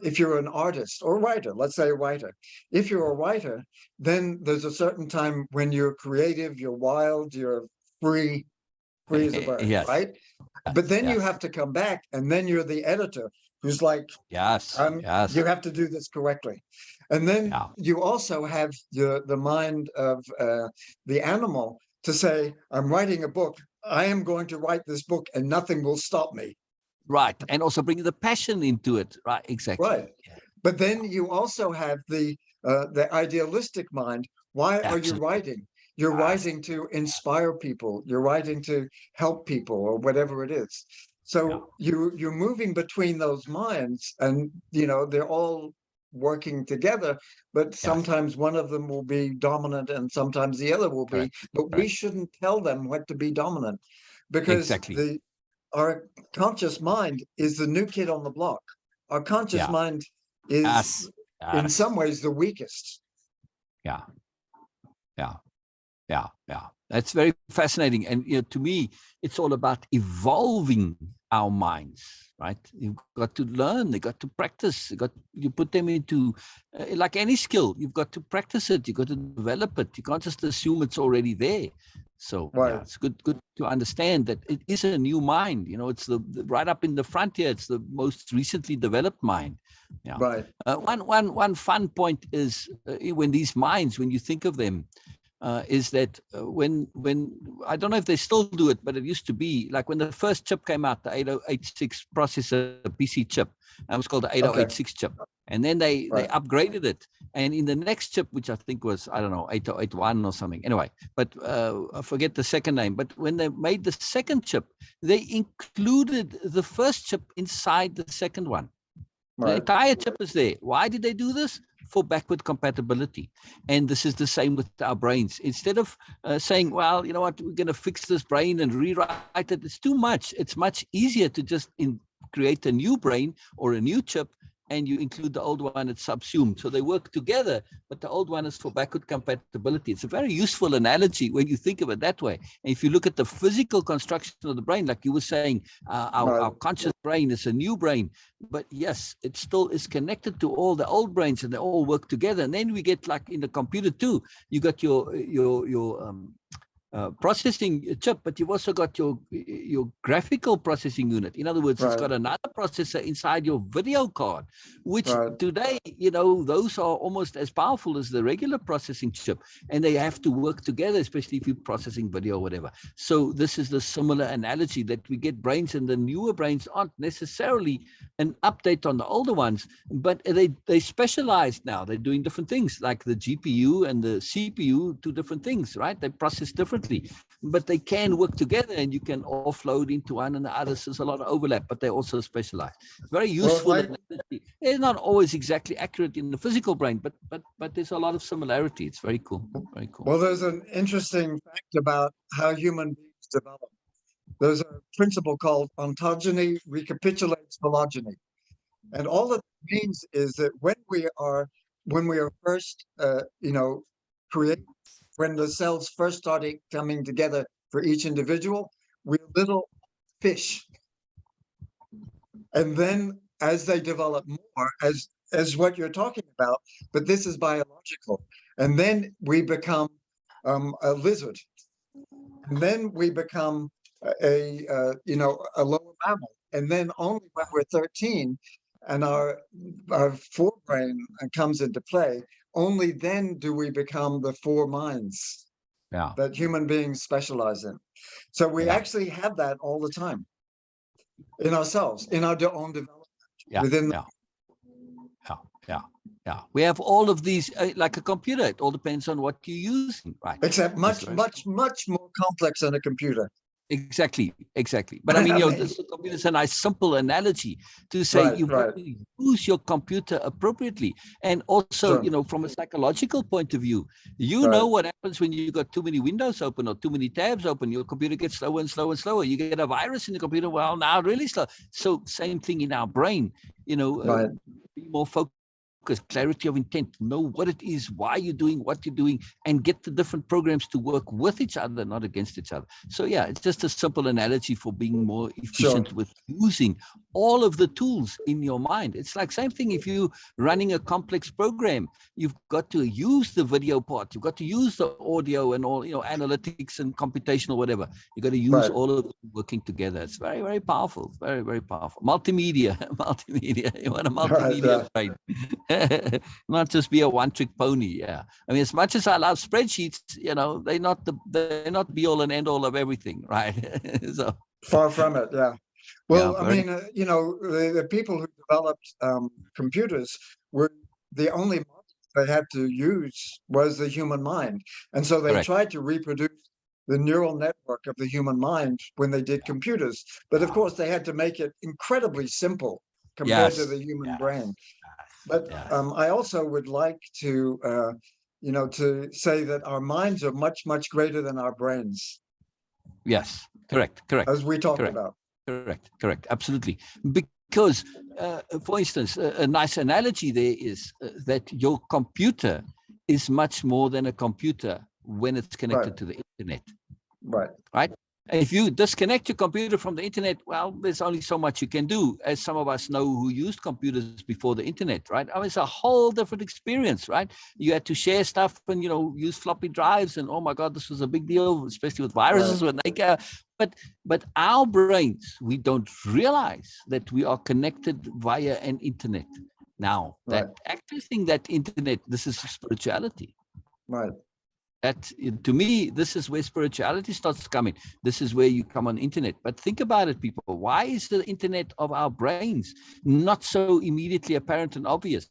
if you're an artist or writer, let's say a writer, if you're a writer, then there's a certain time when you're creative, you're wild, you're free as a bird, right? But then you have to come back, and then you're the editor who's like, you have to do this correctly. And then you also have the mind of the animal to say, I'm writing a book. I am going to write this book and nothing will stop me. Right. And also bring the passion into it. Right. Exactly. Right. But then you also have the idealistic mind. Why are you writing? You're writing to inspire people. You're writing to help people or whatever it is. So you're moving between those minds, and they're all working together, but sometimes one of them will be dominant and sometimes the other will be. But we shouldn't tell them what to be dominant, because our conscious mind is the new kid on the block. Our conscious mind is in some ways the weakest. That's very fascinating. And to me, it's all about evolving our minds, right? You've got to learn, you got to practice, you put them into like any skill, you've got to practice it, you got to develop it. You can't just assume it's already there. So it's good to understand that it is a new mind. It's the right up in the front here. It's the most recently developed mind. One fun point is when these minds, when you think of them, is that when I don't know if they still do it, but it used to be like when the first chip came out, the 8086 processor PC chip, and it was called the 8086 chip, and then they upgraded it, and in the next chip, which I think was 8081 or something, anyway, but I forget the second name, but when they made the second chip, they included the first chip inside the second one. The entire chip is there. Why did they do this? For backward compatibility. And this is the same with our brains. Instead of saying, well, you know what, we're going to fix this brain and rewrite it, it's too much. It's much easier to just create a new brain or a new chip, and you include the old one, it's subsumed. So they work together, but the old one is for backward compatibility. It's a very useful analogy when you think of it that way. And if you look at the physical construction of the brain, like you were saying, our conscious brain is a new brain, but yes, it still is connected to all the old brains, and they all work together. And then we get, like in the computer too, you got your processing chip, but you've also got your graphical processing unit. In other words, it's Right. got another processor inside your video card, which Right. today, those are almost as powerful as the regular processing chip, and they have to work together, especially if you're processing video or whatever. So this is the similar analogy that we get brains, and the newer brains aren't necessarily an update on the older ones, but they specialized now. They're doing different things, like the GPU and the CPU, two different things, right? They process differently, but they can work together, and you can offload into one and the other. So there's a lot of overlap, but they also specialize. Very Well, if useful. I It's not always exactly accurate in the physical brain, but there's a lot of similarity. It's very cool. Very cool. Well, there's an interesting fact about how human beings develop. There's a principle called ontogeny recapitulates phylogeny. And all that means is that when we are first, create, when the cells first started coming together for each individual, we're little fish. And then as they develop more, as what you're talking about, but this is biological. And then we become a lizard. And then we become a lower mammal. And then only when we're 13 and our forebrain comes into play, only then do we become the four minds Yeah. that human beings specialize in. So we actually have that all the time in ourselves, in our own development. Yeah. Within Yeah. We have all of these, like a computer. It all depends on what you're using, right? Except much more complex than a computer. Exactly. But I mean, the computer is a nice simple analogy to say you've got to use your computer appropriately. And also, from a psychological point of view, know what happens when you got too many windows open or too many tabs open. Your computer gets slower and slower and slower. You get a virus in the computer. Well, now really slow. So same thing in our brain, be more focused. Clarity of intent, know what it is, why you're doing what you're doing, and get the different programs to work with each other, not against each other. So yeah, it's just a simple analogy for being more efficient with using all of the tools in your mind. It's like same thing if you're running a complex program, you've got to use the video part, you've got to use the audio and all, analytics and computational, whatever. You got to use all of them working together. It's very, very powerful. Very, very powerful. Multimedia. You want a multimedia brain. Not just be a one-trick pony. Yeah, I mean, as much as I love spreadsheets, they're not be all and end all of everything, right? So far from it. Yeah. Well, I mean, the people who developed computers were the only model they had to use was the human mind, and so they tried to reproduce the neural network of the human mind when they did computers. But of course, they had to make it incredibly simple compared to the human brain. But I also would like to, to say that our minds are much, much greater than our brains. Yes, correct. As we talked about. Correct. Absolutely. Because, for instance, a nice analogy there is that your computer is much more than a computer when it's connected to the internet. Right. If you disconnect your computer from the internet, well, there's only so much you can do, as some of us know who used computers before the internet, right? I mean, it's a whole different experience, right? You had to share stuff and, use floppy drives, and oh my God, this was a big deal, especially with viruses when they go. But our brains, we don't realize that we are connected via an internet. Now, that accessing that internet, this is spirituality. Right. That, to me, this is where spirituality starts coming. This is where you come on the internet. But think about it, people. Why is the internet of our brains not so immediately apparent and obvious?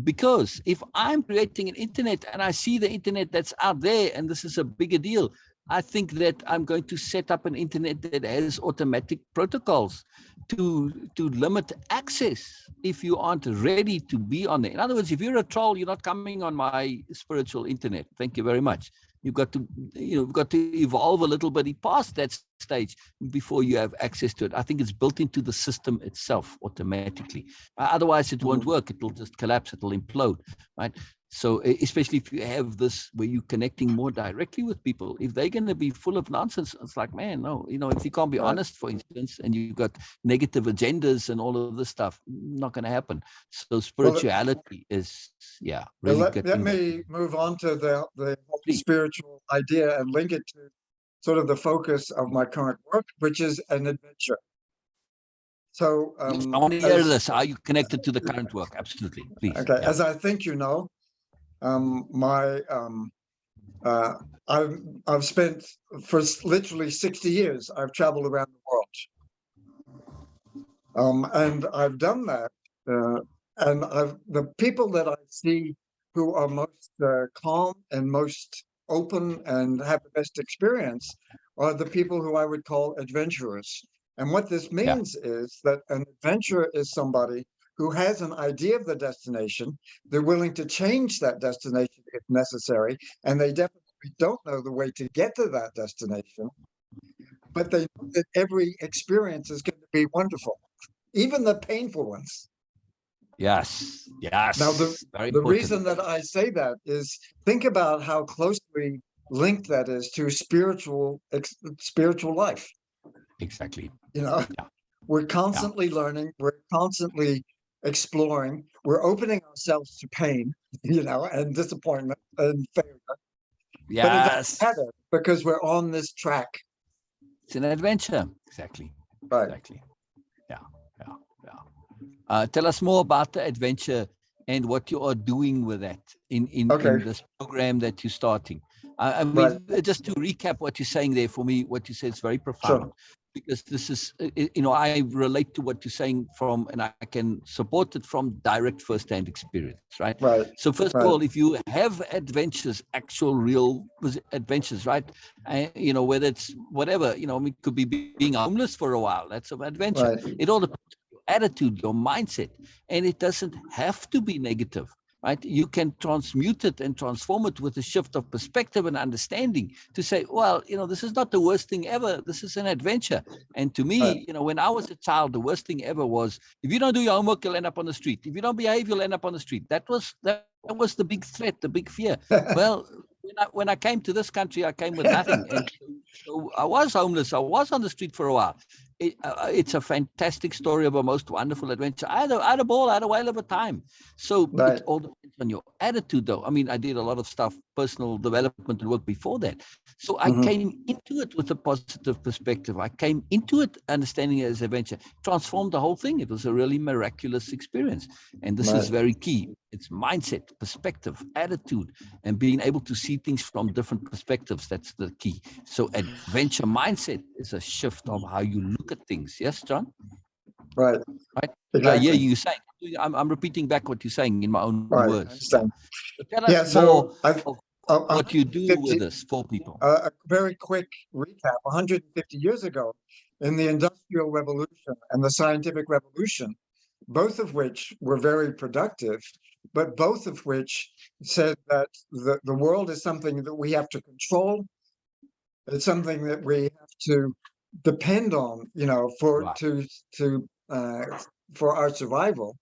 Because if I'm creating an internet and I see the internet that's out there, and this is a bigger deal, I think that I'm going to set up an internet that has automatic protocols to limit access if you aren't ready to be on there. In other words, if you're a troll, you're not coming on my spiritual internet. Thank you very much. You've got to, evolve a little bit past that stage before you have access to it. I think it's built into the system itself automatically. Otherwise, it won't work. It'll just collapse. It'll implode, right? So especially if you have this where you're connecting more directly with people, if they're going to be full of nonsense, it's like, man, no, if you can't be honest, for instance, and you've got negative agendas and all of this stuff, not going to happen. So spirituality is, really good. Let me move on to the spiritual idea and link it to sort of the focus of my current work, which is an adventure. So, Yes, I want to hear this. Are you connected to the current work? Absolutely, please. okay, Yeah. as I think you know, my uh, I've spent for literally 60 years. I've traveled around the world, and I've done that. And the people that I see who are most calm and most open and have the best experience are the people who I would call adventurers. And what this Yeah. means is that an adventurer is somebody who has an idea of the destination. They're willing to change that destination if necessary, and they definitely don't know the way to get to that destination, but they know that every experience is going to be wonderful, even the painful ones. Yes. Now, Yes. Very the important. reason that I say that is think about how closely linked that is to spiritual life. Exactly. You know, Yeah. we're Yeah. constantly learning, we're constantly exploring, we're opening ourselves to pain, you know, and disappointment and failure. But it doesn't Yes. matter because we're on this track. It's an adventure. Exactly. Right. Exactly. Yeah. Yeah. Yeah. Tell us more about the adventure and what you are doing with that Okay. in this program that you're starting. I Right. mean, just to recap what you're saying there for me, what you said is very profound. Sure. Because this is, you know, I relate to what you're saying from, and I can support it from direct firsthand experience, right? Right. So first of Right. all, if you have adventures, actual real adventures, right? You know, whether it's whatever, you know, I mean, it could be being homeless for a while. That's an adventure. Right. It all depends on your attitude, your mindset, and it doesn't have to be negative. Right, you can transmute it and transform it with a shift of perspective and understanding to say, well, you know, this is not the worst thing ever. This is an adventure. And to Right. me, you know, when I was a child, the worst thing ever was if you don't do your homework, you'll end up on the street. If you don't behave, you'll end up on the street. That was the big threat, the big fear. Well, when I came to this country, I came with nothing, and so I was homeless. I was on the street for a while. It's a fantastic story of a most wonderful adventure. I had a ball, I had a whale of a time. So Right. it all depends on your attitude, though. I mean, I did a lot of stuff, personal development and work before that. So I came into it with a positive perspective. I came into it understanding it as an adventure, transformed the whole thing. It was a really miraculous experience. And this Right. is very key. It's mindset, perspective, attitude, and being able to see things from different perspectives. That's the key. So adventure mindset is a shift of how you look at things. Yes, John? Right. Right? Exactly. You saying, I'm repeating back what you're saying in my own Right. I words. Yeah. understand. So tell Yeah. us more So I've of what you do with 150, this for people. a very quick recap. 150 years ago, in the Industrial Revolution and the Scientific Revolution, both of which were very productive, but both of which said that the world is something that we have to control. It's something that we have to depend on, you know, Right. for our survival,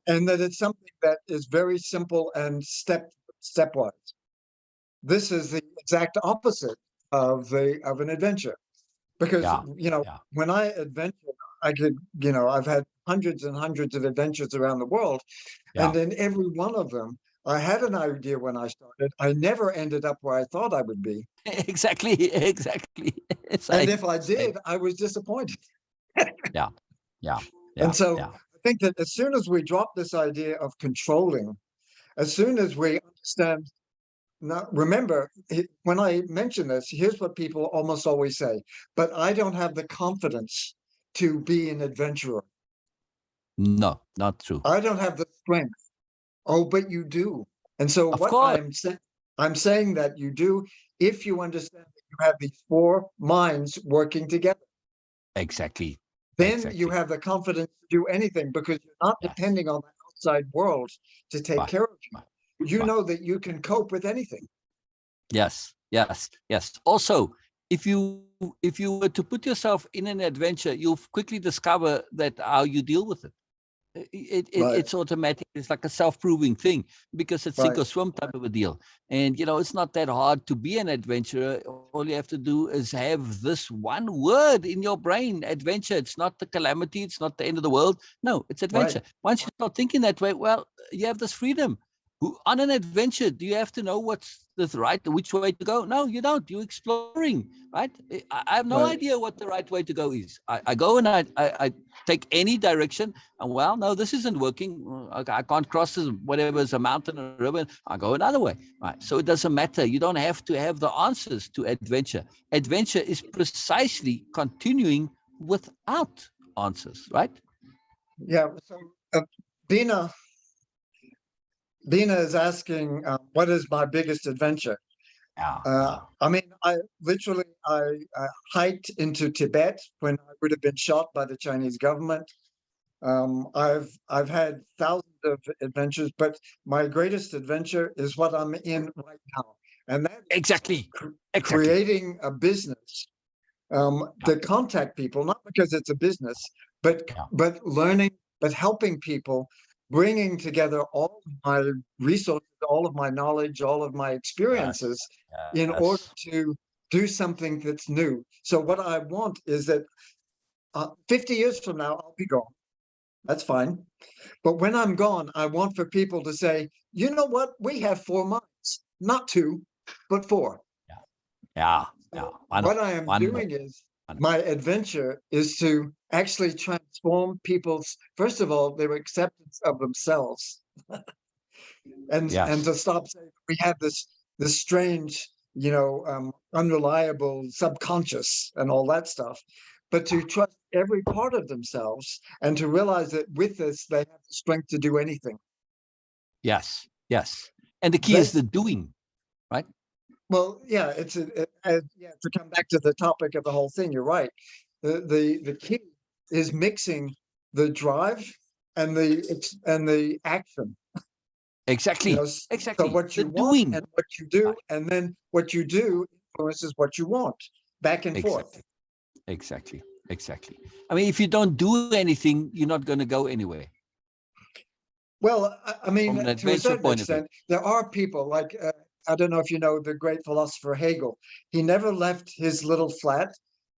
and that it's something that is very simple and stepwise. This is the exact opposite of an adventure, because Yeah. you know, Yeah. when I adventure, I could, you know, I've had hundreds and hundreds of adventures around the world, Yeah. and in every one of them, I had an idea when I started. I never ended up where I thought I would be, Exactly. Exactly. and Same. if I Same. did, I was disappointed. Yeah. Yeah. And Yeah. so Yeah. I think that as soon as we drop this idea of controlling, as soon as we understand. Now, remember, when I mention this, here's what people almost always say, but I don't have the confidence to be an adventurer. No, not true. I don't have the strength. Oh, but you do. And so Of what course. I'm saying that you do if you understand that you have these four minds working together. Exactly. Then you Exactly. have the confidence to do anything because you're not Yes. depending on the outside world to take Right. care of you. Right. You Right. know that you can cope with anything. Yes. Yes. Yes. Also, if you were to put yourself in an adventure, you'll quickly discover that how you deal with it. Right, It's automatic. It's like a self-proving thing because it's sink right, or swim type of a deal. And you know, it's not that hard to be an adventurer. All you have to do is have this one word in your brain: adventure. It's not the calamity. It's not the end of the world. No, it's right, adventure. Once you start thinking that way, well, you have this freedom. On an adventure, do you have to know what's the right, which way to go? No, you don't. You're exploring, right? I have no idea what the right way to go is. I go and I take any direction, and well, no, this isn't working. I can't cross this, whatever is a mountain or a river. I go another way, right? So it doesn't matter. You don't have to have the answers to adventure. Adventure is precisely continuing without answers, right? Yeah. So uh, Bina, Bina is asking, what is my biggest adventure? Yeah. I mean, I hiked into Tibet when I would have been shot by the Chinese government. I've had thousands of adventures, but my greatest adventure is what I'm in right now, and that is Exactly. creating a business to contact people, not because it's a business, but learning, but helping people, bringing together all of my resources, all of my knowledge, all of my experiences, in order to do something that's new. So what I want is that 50 years from now, I'll be gone. That's fine. But when I'm gone, I want for people to say, you know what? We have 4 minds, not 2, but 4. Yeah. What I am doing is, my adventure is to actually transform people's, first of all, their acceptance of themselves, and to stop saying we have this strange, unreliable subconscious and all that stuff, but to trust every part of themselves and to realize that with this they have the strength to do anything. Yes. And the key is the doing, right? Well, yeah, to come back to the topic of the whole thing, you're right. The key is mixing the drive and the action. Exactly. So what you want and what you do, and then what you do influences what you want, back and forth. Exactly. I mean, if you don't do anything, you're not going to go anywhere. Well, I mean, to a certain point extent, there are people like, I don't know if you know the great philosopher Hegel. He never left his little flat.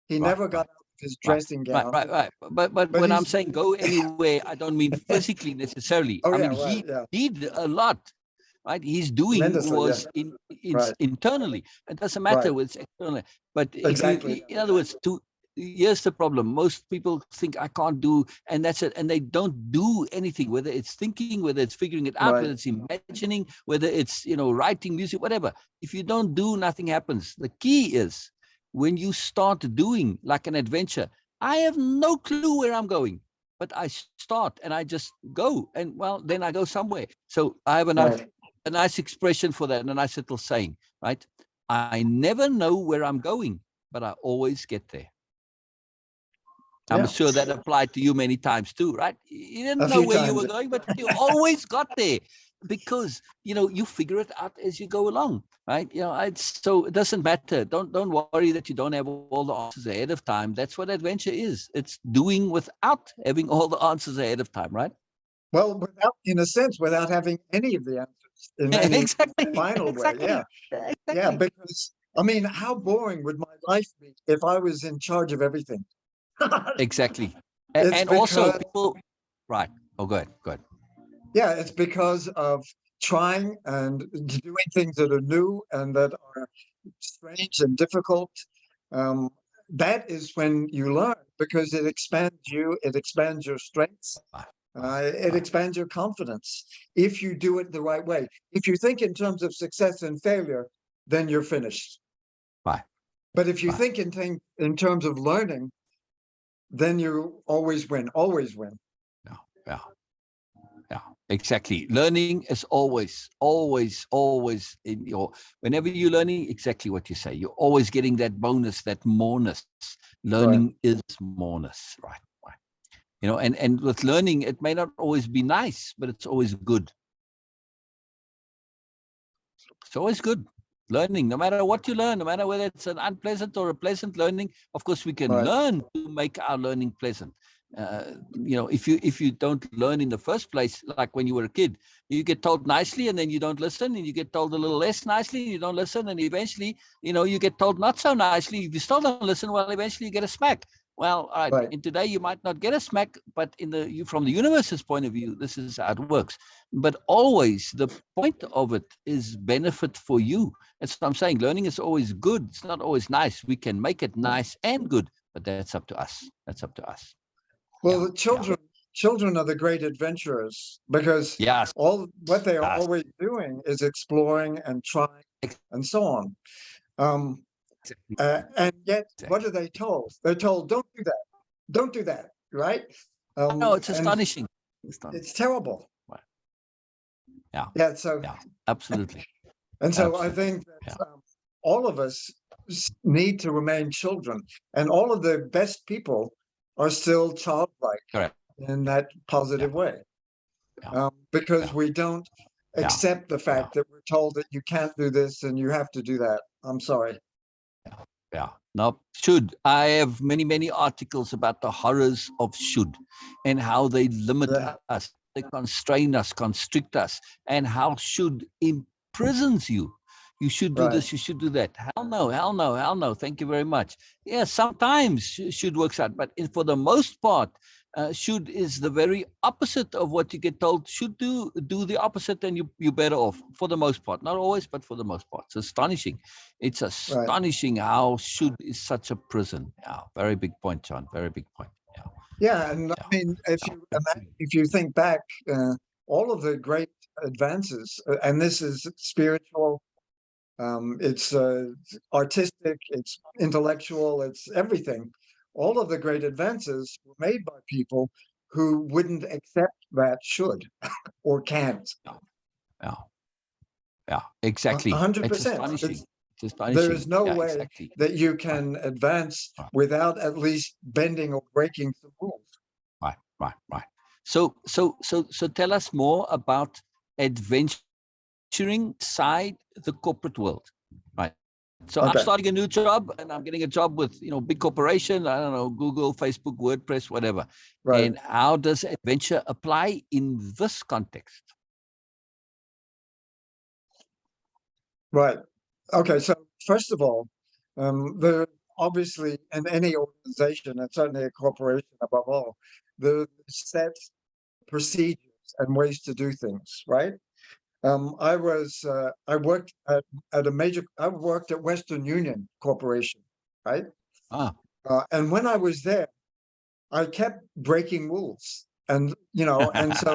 He never got out of his dressing gown. Right. But when I'm saying go anywhere, I don't mean physically necessarily. He did a lot, right? His doing was internally. It doesn't matter what's externally. But exactly. in other words, here's the problem. Most people think I can't do, and that's it. And they don't do anything, whether it's thinking, whether it's figuring it out, whether it's imagining, whether it's, writing music, whatever. If you don't do, nothing happens. The key is when you start doing like an adventure. I have no clue where I'm going, but I start and I just go, and well, then I go somewhere. So I have a nice expression for that, and a nice little saying, right? I never know where I'm going, but I always get there. I'm sure that applied to you many times too, right? You didn't know where you were going, but you always got there because, you figure it out as you go along, right? So it doesn't matter. Don't worry that you don't have all the answers ahead of time. That's what adventure is. It's doing without having all the answers ahead of time, right? Well, in a sense, without having any of the answers in any final way. Yeah, because, I mean, how boring would my life be if I was in charge of everything? Exactly. And also people, right. Oh, go ahead. Yeah, it's because of trying and doing things that are new and that are strange and difficult. That is when you learn, because it expands you, it expands your strengths, it expands your confidence if you do it the right way. If you think in terms of success and failure, then you're finished. Right. But if you think in terms of learning, then you always win. Yeah, exactly. Learning is always in whenever you're learning, exactly what you say. You're always getting that bonus, that moreness. Learning is moreness, right? And with learning, it may not always be nice, but it's always good. It's always good. Learning, no matter what you learn, no matter whether it's an unpleasant or a pleasant learning, of course, we can learn to make our learning pleasant. If you don't learn in the first place, like when you were a kid, you get told nicely and then you don't listen, and you get told a little less nicely and you don't listen, and eventually, you get told not so nicely. If you still don't listen, well, eventually you get a smack. Well, all right. Right. In today, you might not get a smack, but from the universe's point of view, this is how it works. But always the point of it is benefit for you. That's what I'm saying. Learning is always good. It's not always nice. We can make it nice and good, but that's up to us. That's up to us. Well, Yeah. the Yeah. children are the great adventurers because Yes. all what they are Yes. always doing is exploring and trying and so on. Um, Exactly. and yet, what Exactly. are they told? They're told, "Don't do that. Don't do that." Right? I know it's And astonishing. it's terrible. Right. Yeah. Yeah. So, Yeah. Absolutely. and so I Absolutely. think Yeah. that all of us need to remain children, and all of the best people are still childlike Correct. in that Yeah. positive way. Yeah. Because Yeah. we don't Yeah. accept the Yeah. fact that we're told that you can't do this and you have to do that. I'm sorry. Yeah. No, should. I have many, many articles about the horrors of should and how they limit Yeah, us, they constrain us, constrict us, and how should imprisons you. You should do right. this, you should do that. Hell no, hell no, hell no. Thank you very much. Yeah, sometimes should works out, but for the most part, should is the very opposite of what you get told. Should do the opposite, and you're better off for the most part. Not always, but for the most part. It's astonishing. It's Right. astonishing how should is such a prison. Yeah, very big point, John. Very big point. Yeah, Yeah, and I yeah, mean, yeah. if you think back, all of the great advances, and this is spiritual, it's artistic, it's intellectual, it's everything. All of the great advances were made by people who wouldn't accept that should or can't. Yeah, yeah, yeah, A exactly. hundred It's percent. astonishing. It's There is astonishing. no Yeah, way exactly. that you Right, can advance right, without at least bending or breaking some rules. right, right, right. So tell us more about adventuring inside the corporate world. Right. So I'm Okay. starting a new job and I'm getting a job with, big corporation, I don't know, Google, Facebook, WordPress, whatever. Right. And how does adventure apply in this context? Right. Okay. So first of all, there obviously in any organization and certainly a corporation above all, the set procedures and ways to do things. Right. I worked I worked at Western Union Corporation. Right. Ah, And when I was there, I kept breaking rules, and so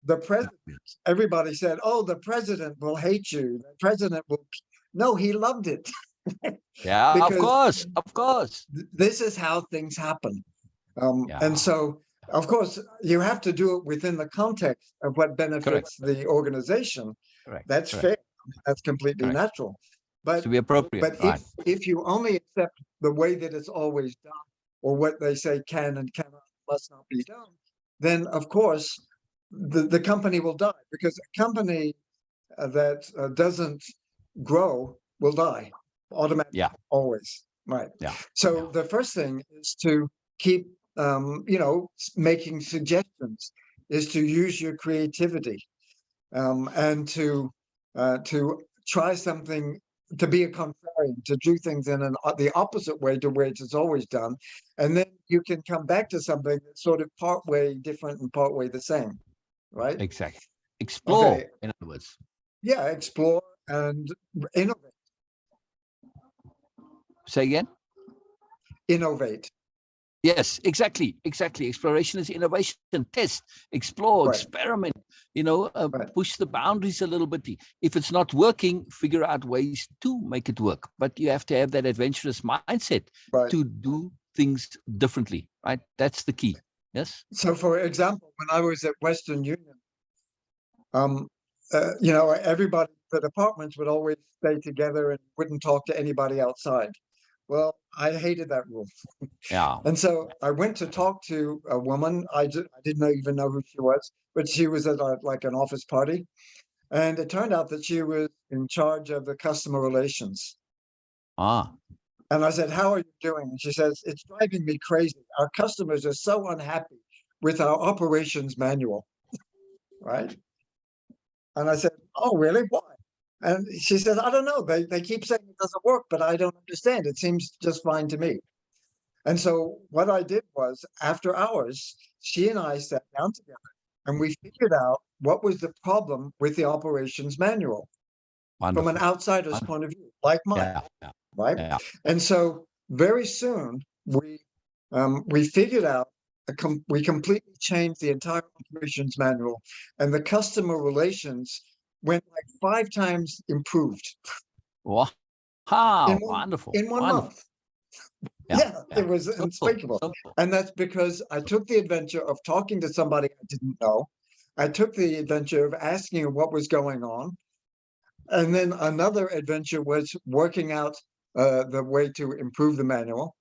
the president, everybody said, "Oh, the president will hate you. The president will." No, he loved it yeah, of because course, of course. this is how things happen. And Yeah, so, of course, you have to do it within the context of what correct, benefits the organization. correct, That's correct, fair. That's completely correct. natural. It's But to be appropriate, but right? if you only accept the way that it's always done, or what they say can and cannot must not be done, then of course the company will die because a company that doesn't grow will die automatically, Yeah, always. Right. yeah, yeah, So the first thing is to keep, making suggestions, is to use your creativity, and to try something, to be a contrarian, to do things in the opposite way to where it's always done, and then you can come back to something that's sort of part way different and part way the same, right? exactly. Okay, Explore, in other words. yeah, explore and innovate, Say again? innovate, Yes, exactly, exactly. Exploration is innovation. Test, explore, right, experiment. right, Push the boundaries a little bit. If it's not working, figure out ways to make it work. But you have to have that adventurous mindset right. to do things differently. Right? That's the key. Yes. So, for example, when I was at Western Union, um, everybody, the departments would always stay together and wouldn't talk to anybody outside. Well, I hated that rule. Yeah. And so I went to talk to a woman. I didn't even know who she was, but she was at like an office party. And it turned out that she was in charge of the customer relations. Ah. And I said, "How are you doing?" And she says, "It's driving me crazy. Our customers are so unhappy with our operations manual." Right. And I said, "Oh, really? Why?" And she says, "I don't know. They keep saying it doesn't work, but I don't understand. It seems just fine to me." And so what I did was, after hours, she and I sat down together and we figured out what was the problem with the operations manual from an Wonderful. outsider's point of view, like mine, Yeah, yeah, right? yeah, And so very soon we figured out we completely changed the entire operations manual, and the customer relations went like 5 times improved wow, in wonderful, in one wonderful. month. Yeah, Yeah, yeah. it was So cool, unspeakable. so cool. And that's because I took the adventure of talking to somebody I didn't know. I took the adventure of asking him what was going on. And then another adventure was working out the way to improve the manual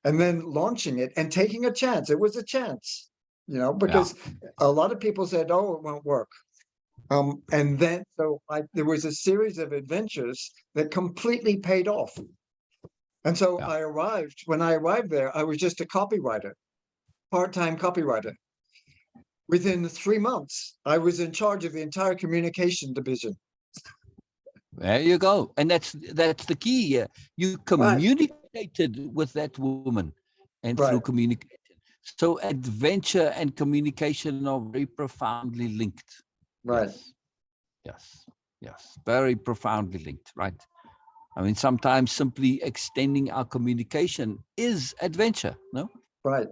and then launching it and taking a chance. It was a chance, Yeah, because a lot of people said, oh, it won't work. And then there was a series of adventures that completely paid off. And so yeah. when I arrived there, I was just a copywriter, part-time copywriter. Within 3 months, I was in charge of the entire communication division. There you go. And that's the key here. You Right, communicated with that woman, and through right, communication. So adventure and communication are very profoundly linked. right, Yes, yes, yes. Very profoundly linked, right? I mean, sometimes simply extending our communication is adventure, no? right,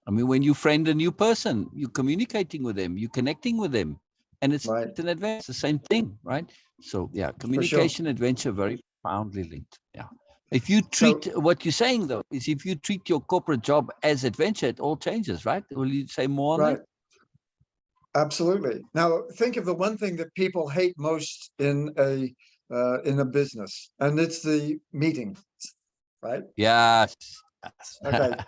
I mean, when you friend a new person, you're communicating with them, you're connecting with them, and it's right, an adventure. It's the same thing, right? So, yeah, for sure. communication, adventure, very profoundly linked. Yeah. If you So, treat what you're saying, though, is if you treat your corporate job as adventure, it all changes, right? Will you say more on right, that? absolutely. Now, think of the one thing that people hate most in a business, and it's the meeting, right? Yes. Okay, Yes.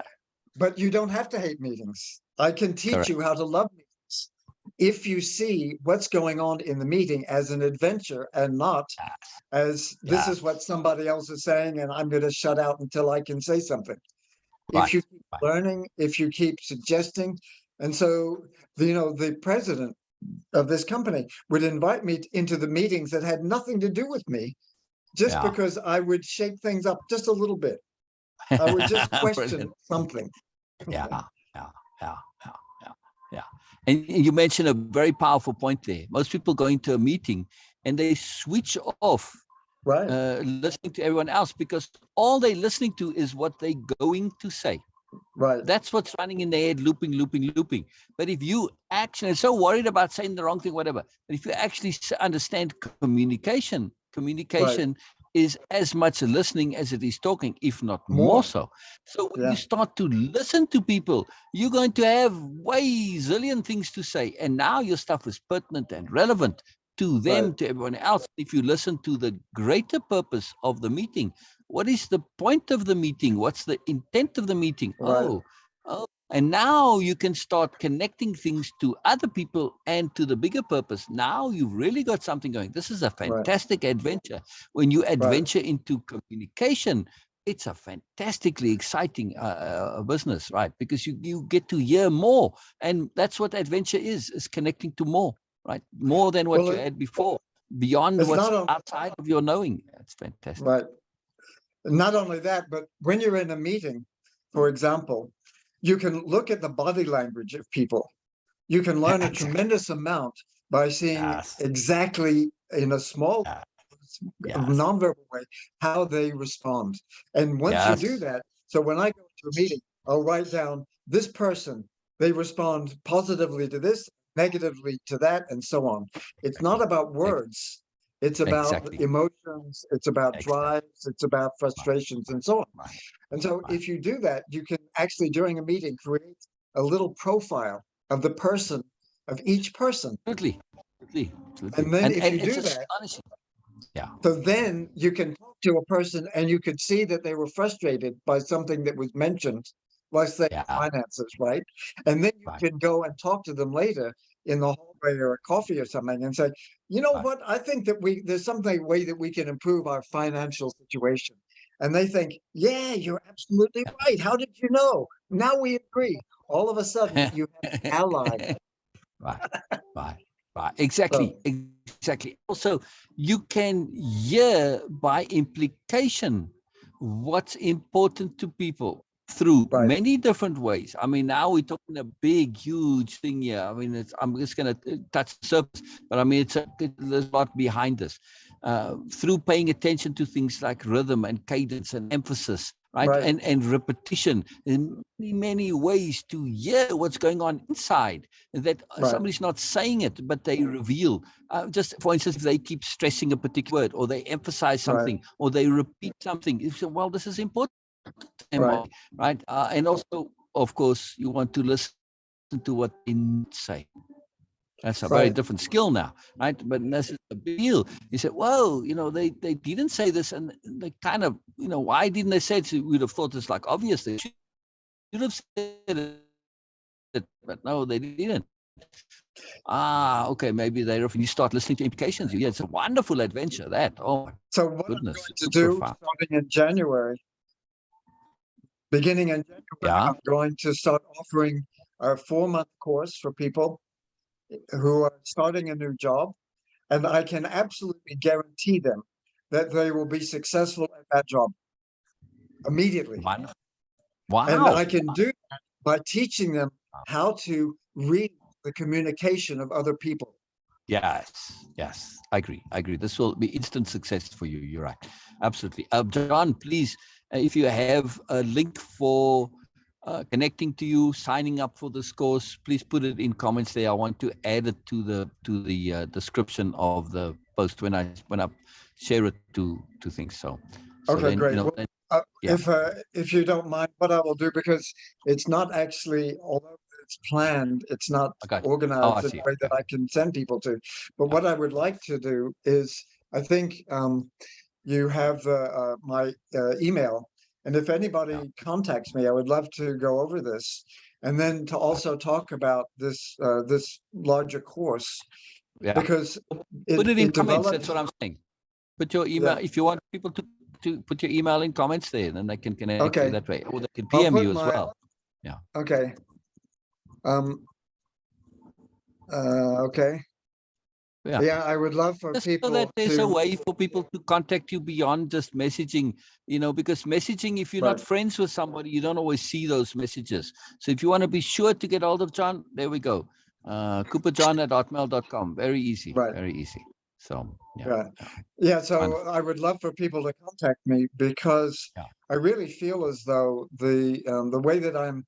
but you don't have to hate meetings. I can teach Correct. you how to love meetings if you see what's going on in the meeting as an adventure and not as this Yeah. is what somebody else is saying and I'm going to shut out until I can say something. If Right. you keep Right. learning, if you keep suggesting. And so, the president of this company would invite me into the meetings that had nothing to do with me, just Yeah. because I would shake things up just a little bit. I would just question Brilliant. something. Yeah, yeah, yeah, yeah, yeah, yeah. And you mentioned a very powerful point there. Most people go into a meeting and they switch off Right, listening to everyone else, because all they're listening to is what they're going to say. right, That's what's running in their head, looping, looping, looping. But if you actually are so worried about saying the wrong thing, whatever, but if you actually understand communication, right. communication is as much listening as it is talking, if not more More. so. So when you Yeah, start to listen to people, you're going to have way zillion things to say. And now your stuff is pertinent and relevant to right, them, to everyone else. If you listen to the greater purpose of the meeting, what is the point of the meeting? What's the intent of the meeting? right, Oh, and now you can start connecting things to other people and to the bigger purpose. Now you've really got something going. This is a right, fantastic adventure. When you right. adventure into communication, it's a fantastically exciting business, right? Because you get to hear more. And that's what adventure is connecting to more, right? More than what Well, you had before, beyond it's what's not on, outside of your knowing. It's fantastic. right. Not only that, but when you're in a meeting, for example, you can look at the body language of people. You can learn a Exactly. tremendous amount by seeing Yes. exactly in a small Yeah. Yes. nonverbal way how they respond. And once you do Yes. that, so when I go to a meeting, I'll write down this person, they respond positively to this, negatively to that, and so on. It's not Exactly. about words. It's about Exactly. emotions, it's about Exactly. drives, it's about Right. frustrations, Right. and so on. Right. And so Right. if you do that, you can actually, during a meeting, create a little profile of the person, of each person. Absolutely. Absolutely. And Absolutely. then if And you it's do that, astonishing. Yeah. so then you can talk to a person and you could see that they were frustrated by something that was mentioned, let's say Yeah. finances, right? And then you Right. can go and talk to them later in the hallway or a coffee or something and say, you know Right. what, I think that there's something way that we can improve our financial situation. And they think, yeah, you're absolutely right. How did you know? Now we agree. All of a sudden you have an ally. Right. Right. Right. Exactly. So Exactly. Also, you can hear by implication what's important to people. through Right. many different ways. I mean, now we're talking a big, huge thing here. I mean, I'm just going to touch the surface, but I mean, there's a lot behind this. Through paying attention to things like rhythm and cadence and emphasis, right? Right. And repetition, in many ways to hear what's going on inside, that Right. somebody's not saying it, but they reveal. Just for instance, if they keep stressing a particular word, or they emphasize something, or they repeat something, you say, well, this is important. Right. And also, of course, you want to listen to what they say. That's a very different skill now, right? But this is a big deal. You said, whoa, they didn't say this, and they kind of, why didn't they say it? So we'd have thought it's like obvious. They should have said it, but no, they didn't. Okay, maybe if you start listening to implications, it's a wonderful adventure, that. Oh, so what goodness, I'm going to do starting in January, beginning in January, I'm going to start offering a 4-month course for people who are starting a new job, and I can absolutely guarantee them that they will be successful at that job immediately. Wow. And I can do that by teaching them how to read the communication of other people. Yes, I agree. This will be instant success for you. You're right. Absolutely. John, please, if you have a link for connecting to you, signing up for this course, please put it in comments there. I want to add it to the description of the post when I share it to things. So Okay, then, great. If you don't mind, what I will do, because it's not actually, although it's planned, it's not organized in a way that I can send people to. But what I would like to do is, I think you have my email, and if anybody contacts me, I would love to go over this, and then to also talk about this larger course, because put it in comments. That's what I'm saying. Put your email if you want people to put your email in comments there, then they can connect you that way, or they can PM you as well. Yeah. Okay. Okay. Yeah, I would love for people so that there's a way for people to contact you beyond just messaging, because messaging, if you're not friends with somebody, you don't always see those messages. So if you want to be sure to get hold of John, there we go. couperjohn@hotmail.com. Very easy. Very easy. So, so I would love for people to contact me, because I really feel as though the way that I'm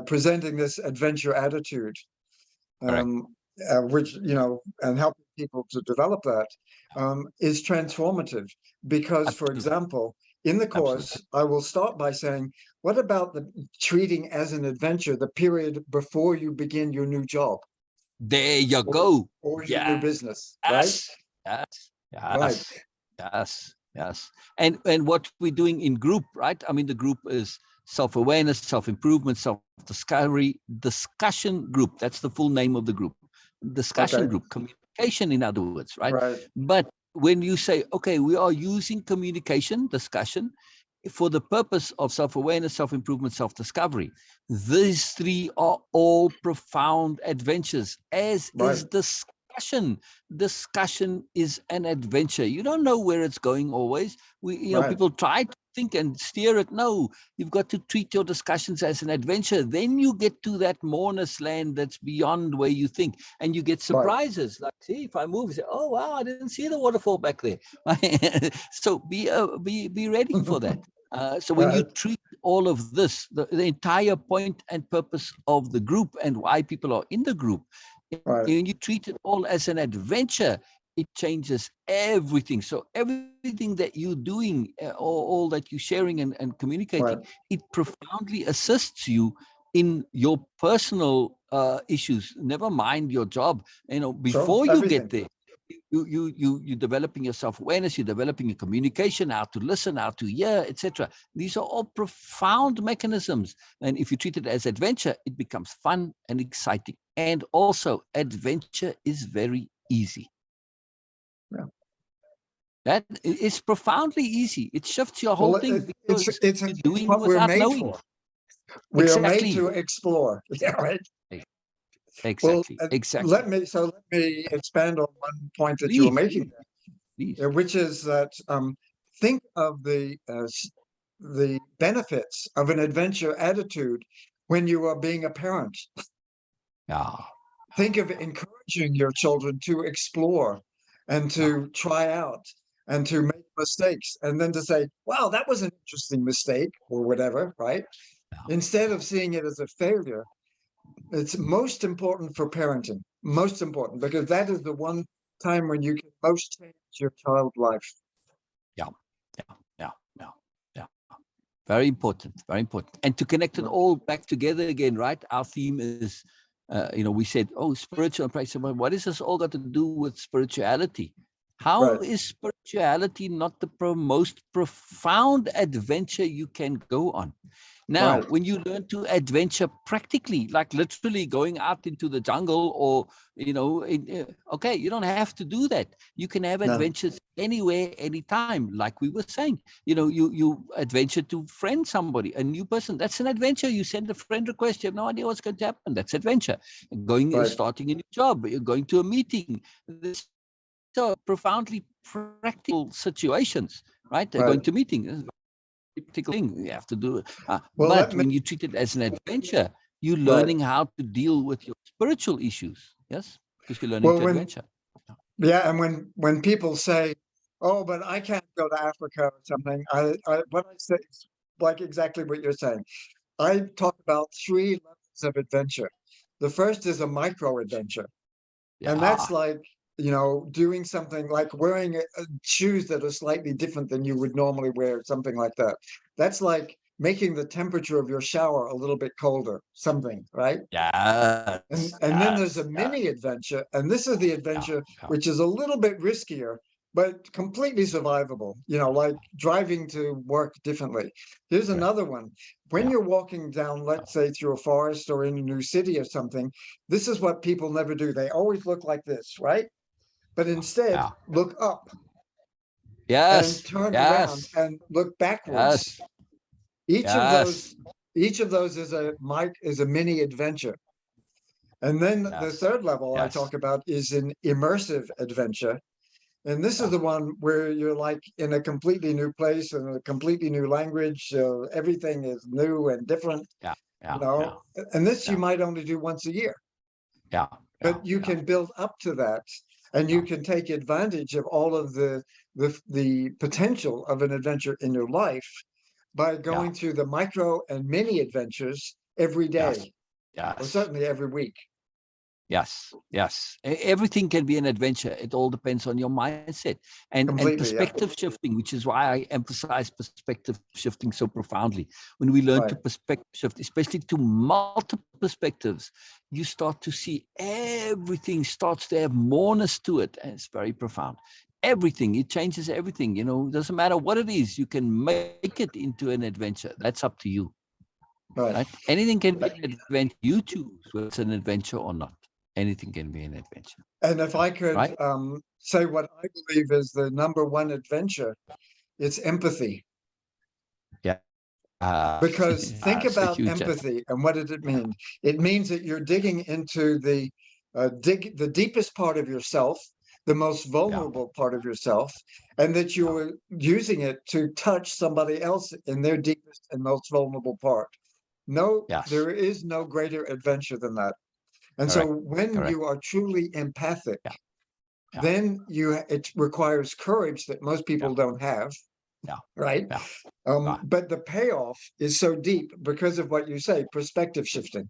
presenting this adventure attitude, which, and helping people to develop that, is transformative. Because, for example, in the course, I will start by saying, what about the treating as an adventure the period before you begin your new job? There you go. Or your new business, right? Yes. And what we're doing in group, right? I mean, the group is self-awareness, self-improvement, self-discovery, discussion group. That's the full name of the group. Discussion group, communication, in other words, right? But when you say, okay, we are using communication, discussion, for the purpose of self-awareness, self-improvement, self-discovery, these three are all profound adventures, as is discussion. Discussion is an adventure. You don't know where it's going always. People try to think and steer it. No, you've got to treat your discussions as an adventure. Then you get to that Moreness land that's beyond where you think, and you get surprises. Like, see, if I move, you say, oh wow, I didn't see the waterfall back there. So be ready for that. So when you treat all of this, the entire point and purpose of the group and why people are in the group, when you treat it all as an adventure, it changes everything. So everything that you're doing, all that you're sharing and communicating, it profoundly assists you in your personal issues. Never mind your job. Before you get there, you're developing your self-awareness, you're developing your communication, how to listen, how to hear, etc. These are all profound mechanisms. And if you treat it as adventure, it becomes fun and exciting. And also, adventure is very easy. That is profoundly easy. It shifts your whole thing, because you're doing without knowing. We are made to explore. Right? Exactly. Let me expand on one point that you were making, which is that think of the the benefits of an adventure attitude when you are being a parent. Yeah. Think of encouraging your children to explore and Yeah. to try out and to make mistakes, and then to say, wow, that was an interesting mistake or whatever, right? Yeah. Instead of seeing it as a failure. It's most important for parenting, most important, because that is the one time when you can most change your child life. Yeah. Yeah. Yeah. Yeah. Yeah. Very important. Very important. And to connect it Right. all back together again, right? Our theme is, we said, oh, spiritual praise. What has this all got to do with spirituality? How Right. is spirituality not the most profound adventure you can go on? Now, Right. when you learn to adventure practically, like literally going out into the jungle, or, okay, you don't have to do that. You can have No. adventures anywhere, anytime. Like we were saying, you adventure to friend somebody, a new person. That's an adventure. You send a friend request. You have no idea what's going to happen. That's adventure. Right. Starting a new job. You're going to a meeting. This are profoundly practical situations, right? They're Right. going to meeting. Practical thing you have to do. Well, But when you treat it as an adventure, you're right. learning how to deal with your spiritual issues. Yes, because you're learning Well, to adventure. yeah, and when people say, "Oh, but I can't go to Africa or something," what I say is like exactly what you're saying. I talk about three levels of adventure. The first is a micro adventure. And that's Yeah, like, doing something like wearing shoes that are slightly different than you would normally wear, something like that. That's like making the temperature of your shower a little bit colder, something, right? And then there's a yeah, mini adventure, and this is the yeah, adventure yeah. which is a little bit riskier, but completely survivable, like driving to work differently. Here's Correct. another one. When Yeah, you're walking down, let's say, through a forest or in a new city or something, this is what people never do. They always look like this, right? But instead, yeah. look up and Yes, turn around yes, and look backwards. yes, Each of yes, those, each of those is a mini adventure. And then the yes, third level I yes. talk about is an immersive adventure. And this is Yeah, the one where you're like in a completely new place and a completely new language. So everything is new and different, yeah, you yeah, yeah, know. And this you yeah, might only do once a year, yeah, yeah, but you yeah, can build up to that, and you yeah, can take advantage of all of the potential of an adventure in your life by yeah. going through the micro and mini adventures every Yes, day, or yes. certainly every week. Yes, yes. Everything can be an adventure. It all depends on your mindset and Completely, yeah. perspective shifting, which is why I emphasize perspective shifting so profoundly. When we learn to Right. perspective shift, especially to multiple perspectives, you start to see everything starts to have moreness to it, and it's very profound. Everything, it changes everything. Doesn't matter what it is, you can make it into an adventure. That's up to you, Right. right? Anything can be an adventure. You choose whether it's an adventure or not. Anything can be an adventure, And if I could right? say what I believe is the number one adventure, it's empathy. Yeah. Because think It's a about huge empathy and what does it yeah, mean? It means that you're digging into the deepest part of yourself, the most yeah, vulnerable part of yourself, and that yeah. you're using it to touch somebody else in their deepest and most vulnerable part. No, Yes, there is no greater adventure than that. And so correct, when correct. you are truly empathic, Yeah, yeah, then it requires courage that most yeah, people don't have, yeah, right? yeah. Right. But the payoff is so deep because of what you say, perspective shifting.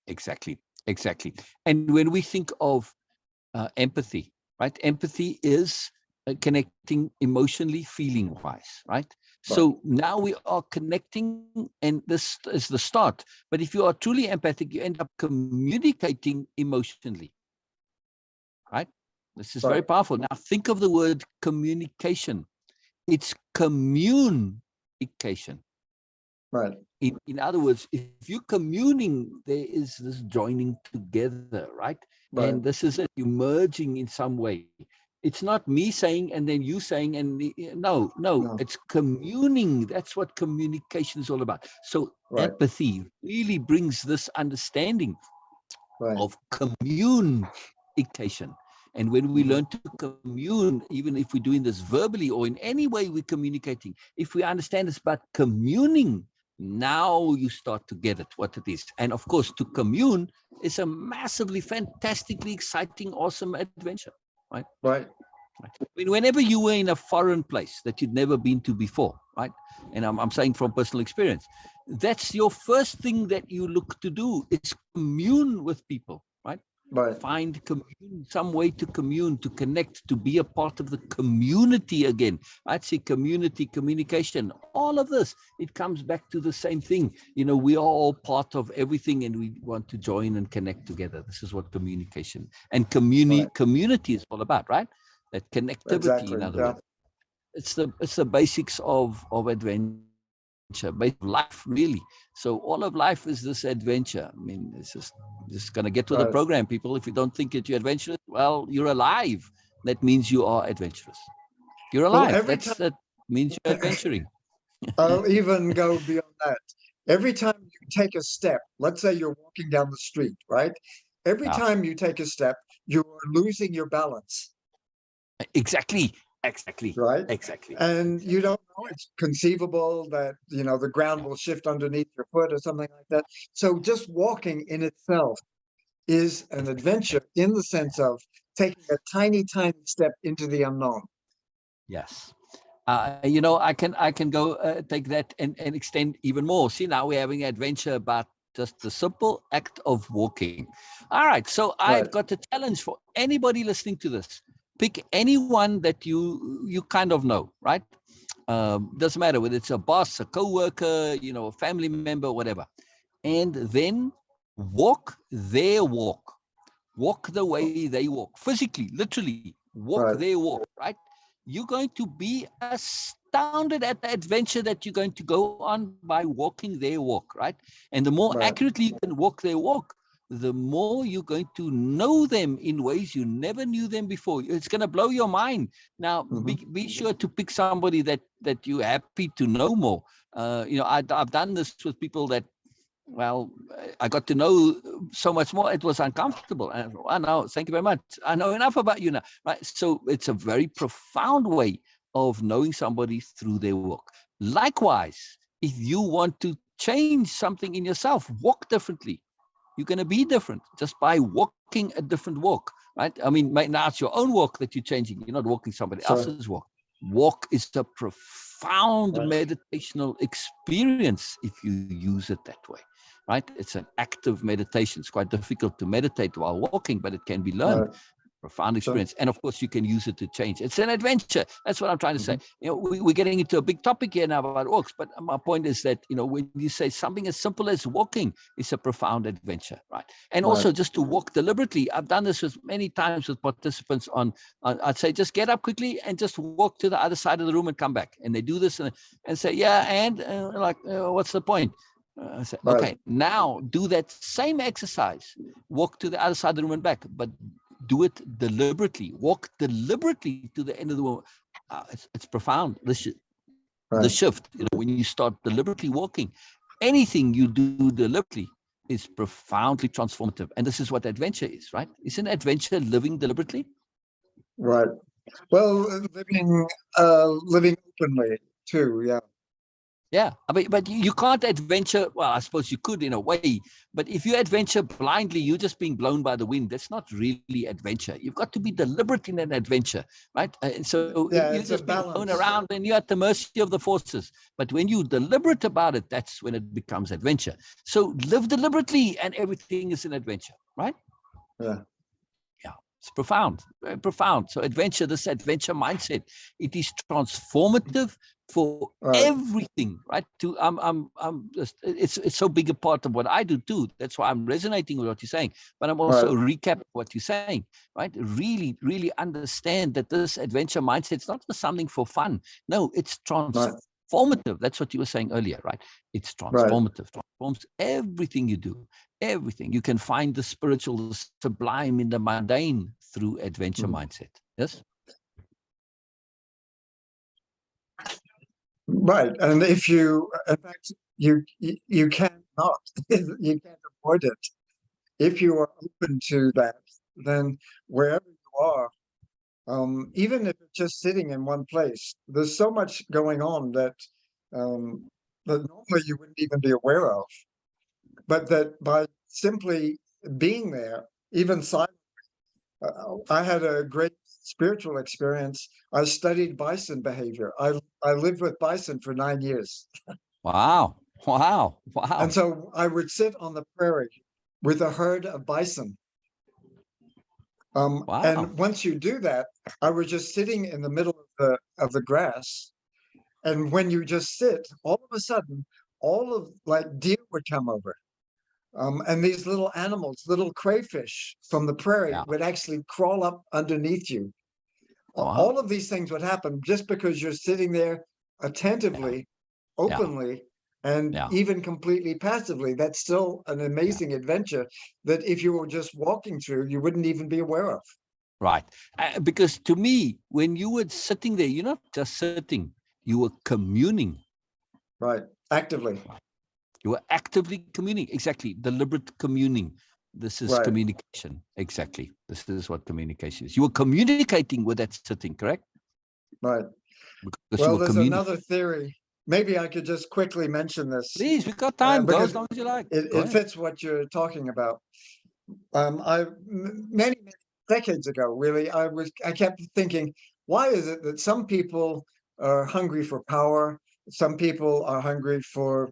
Exactly, exactly. And when we think of empathy, right? Empathy is connecting emotionally, feeling wise, right? Right. So now we are connecting, and this is the start. But if you are truly empathic, you end up communicating emotionally, right? This is very Right. powerful. Now think of the word communication. It's communication. Right. In other words, if you're communing, there is this joining together, right? And Right. this is it, you merging in some way. It's not me saying and then you saying, and no, No. it's communing. That's what communication is all about. So Right. empathy really brings this understanding Right. of communication. And when we learn to commune, even if we're doing this verbally or in any way we're communicating, if we understand it's about communing, now you start to get it, what it is. And of course, to commune is a massively, fantastically exciting, awesome adventure, right? Right. I mean, whenever you were in a foreign place that you'd never been to before, right? And I'm saying from personal experience, that's your first thing that you look to do is commune with people, right? Right. Find commune, some way to commune, to connect, to be a part of the community again. I'd say community, communication, all of this, it comes back to the same thing. You know, we are all part of everything and we want to join and connect together. This is what communication and community is all about, right? That connectivity, Exactly. in other Yeah. words. It's the basics of adventure, basic life, really. So all of life is this adventure. I mean, it's just going to get to the Right. program, people. If you don't think that you're adventurous, well, you're alive. That means you are adventurous. You're Well, alive. every time That means you're adventuring. I'll even go beyond that. Every time you take a step, let's say you're walking down the street, right? Every Yeah, time you take a step, you're losing your balance, exactly, exactly, right? exactly. And you don't know, it's conceivable that, the ground will shift underneath your foot or something like that. So just walking in itself is an adventure in the sense of taking a tiny, tiny step into the unknown. Yes. I can go take that and extend even more. See, now we're having adventure about just the simple act of walking. All right. So Right. I've got a challenge for anybody listening to this. Pick anyone that you kind of know, right? Doesn't matter whether it's a boss, a coworker, a family member, whatever. And then walk their walk. Walk the way they walk. Physically, literally, walk Right. their walk, right? You're going to be astounded at the adventure that you're going to go on by walking their walk, right? And the more Right. accurately you can walk their walk, the more you're going to know them in ways you never knew them before. It's going to blow your mind. Now, Mhm. be sure to pick somebody that you're happy to know more. I've done this with people that, well, I got to know so much more. It was uncomfortable. And I know, thank you very much. I know enough about you now, right? So it's a very profound way of knowing somebody through their work. Likewise, if you want to change something in yourself, walk differently. You're going to be different just by walking a different walk, right? I mean, now it's your own walk that you're changing. You're not walking somebody Sure. else's walk. Walk is a profound Right. meditational experience if you use it that way, right? It's an active meditation. It's quite difficult to meditate while walking, but it can be learned. Right. Profound Sure. experience. And of course, you can use it to change. It's an adventure. That's what I'm trying to say. Mhm. We're getting into a big topic here now about walks, but my point is that, when you say something as simple as walking, it's a profound adventure, right? And Right. also just to walk deliberately. I've done this with many times with participants on I'd say, just get up quickly and just walk to the other side of the room and come back. And they do this and say, yeah, and what's the point? I say, Right. okay, now do that same exercise. Walk to the other side of the room and back, but do it deliberately. Walk deliberately to the end of the world. It's profound. The Right. shift, when you start deliberately walking, anything you do deliberately is profoundly transformative. And this is what adventure is, right? Isn't adventure living deliberately? Right. Well, living openly too. Yeah. Yeah, but you can't adventure. Well, I suppose you could in a way, but if you adventure blindly, you're just being blown by the wind. That's not really adventure. You've got to be deliberate in an adventure, right? And so if Yeah. you're It's a just being blown balance. around, then you're at the mercy of the forces. But when you're deliberate about it, that's when it becomes adventure. So live deliberately, and everything is an adventure, right? Yeah. Yeah, it's profound, very profound. So this adventure mindset, it is transformative for Right. everything, right? I'm just, it's so big a part of what I do too. That's why I'm resonating with what you're saying, but I'm Right. also recapping what you're saying, right? Really, really understand that this adventure mindset is not just something for fun. No, it's Right. transformative. That's what you were saying earlier, right? It's Right. transformative, transforms everything you do. Everything. You can find the spiritual, the sublime in the mundane through adventure Mhm. mindset. Yes? Right. And if in fact, you can't not, you can't avoid it. If you are open to that, then wherever you are, even if it's just sitting in one place, there's so much going on that that normally you wouldn't even be aware of, but that by simply being there, even silent. I had a great spiritual experience. I studied bison behavior. I lived with bison for 9 years. Wow. Wow. And Wow. so I would sit on the prairie with a herd of bison. Wow. And once you do that, I was just sitting in the middle of the grass. And when you just sit, all of a sudden, all of like deer would come over. And these little animals, little crayfish from the prairie Yeah. would actually crawl up underneath you. Wow. All of these things would happen just because you're sitting there Yeah. attentively, Yeah. openly, and Yeah. even completely passively. That's still an Yeah. amazing adventure that if you were just walking through, you wouldn't even be aware of. Right. Because to me, when you were sitting there, you're not just sitting, you were communing. Right. Actively. You were actively communing. Exactly. Deliberate communing. This is Right. communication. Exactly. This is what communication is. You were communicating with that sitting, correct? Right. Because you Well, were there's communicating. another theary. Maybe I could just quickly mention this Please, we got time. Go as because long as you like. Go it ahead. fits what you're talking about. Many decades ago, really, I kept thinking, why is it that some people are hungry for power, some people are hungry for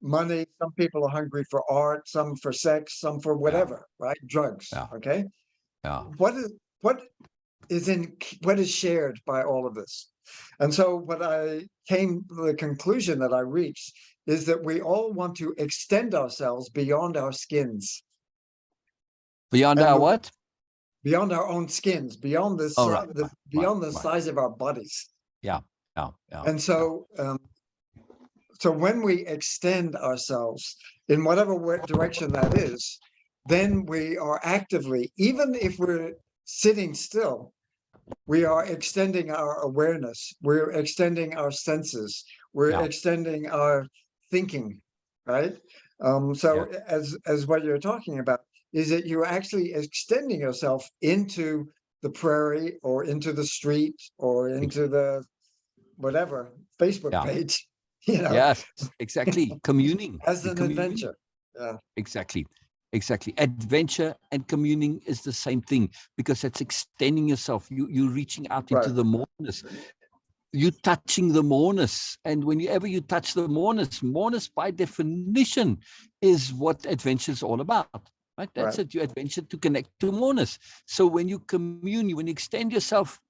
money, some people are hungry for art, some for sex, some for Yeah. whatever, right? Drugs. Yeah. Okay. Yeah. What what is shared by all of this? And so what I came the conclusion that I reached is that we all want to extend ourselves beyond our skins. Beyond And our what? beyond our own skins, beyond Oh, right. Right. Right. beyond the Right. size of our bodies. Yeah. Yeah. Yeah. And Yeah. so when we extend ourselves in whatever direction that is, then we are actively, even if we're sitting still, we are extending our awareness, we're extending our senses, we're Yeah. extending our thinking, right? Yeah. So as what you're talking about is that you're actually extending yourself into the prairie or into the street or into the whatever Facebook Yeah. page, you know, Yes. Exactly. Communing. as You're an communing. adventure. Yeah, Exactly. Exactly. Adventure and communing is the same thing because it's extending yourself. You're reaching out into right, the moreness. You're touching the moreness. And whenever you touch the moreness by definition is what adventure is all about. Right? That's right, it. You adventure to connect to moreness. So when you commune, when you extend yourself,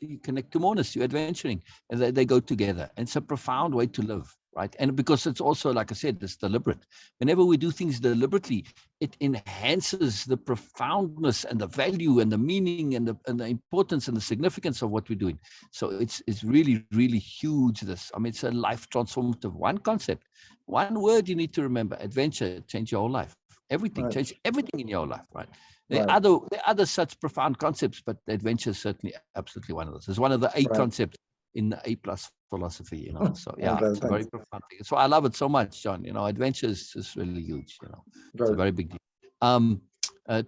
you connect to moreness, you're adventuring, and they go together. And it's a profound way to live, right? And because it's also, like I said, it's deliberate. Whenever we do things deliberately, it enhances the profoundness and the value and the meaning and the importance and the significance of what we're doing. So it's really, really huge. I mean, it's a life transformative. One concept, one word you need to remember: adventure. Change your whole life. Everything. right, Change everything in your life. Right. There right, are other such profound concepts, but adventure is certainly absolutely one of those. It's one of the A right. concepts in the A plus philosophy. So yeah, Okay, it's a very thanks. profound thing. So I love it so much, John. Adventure is just really huge. It's a Good. very big deal.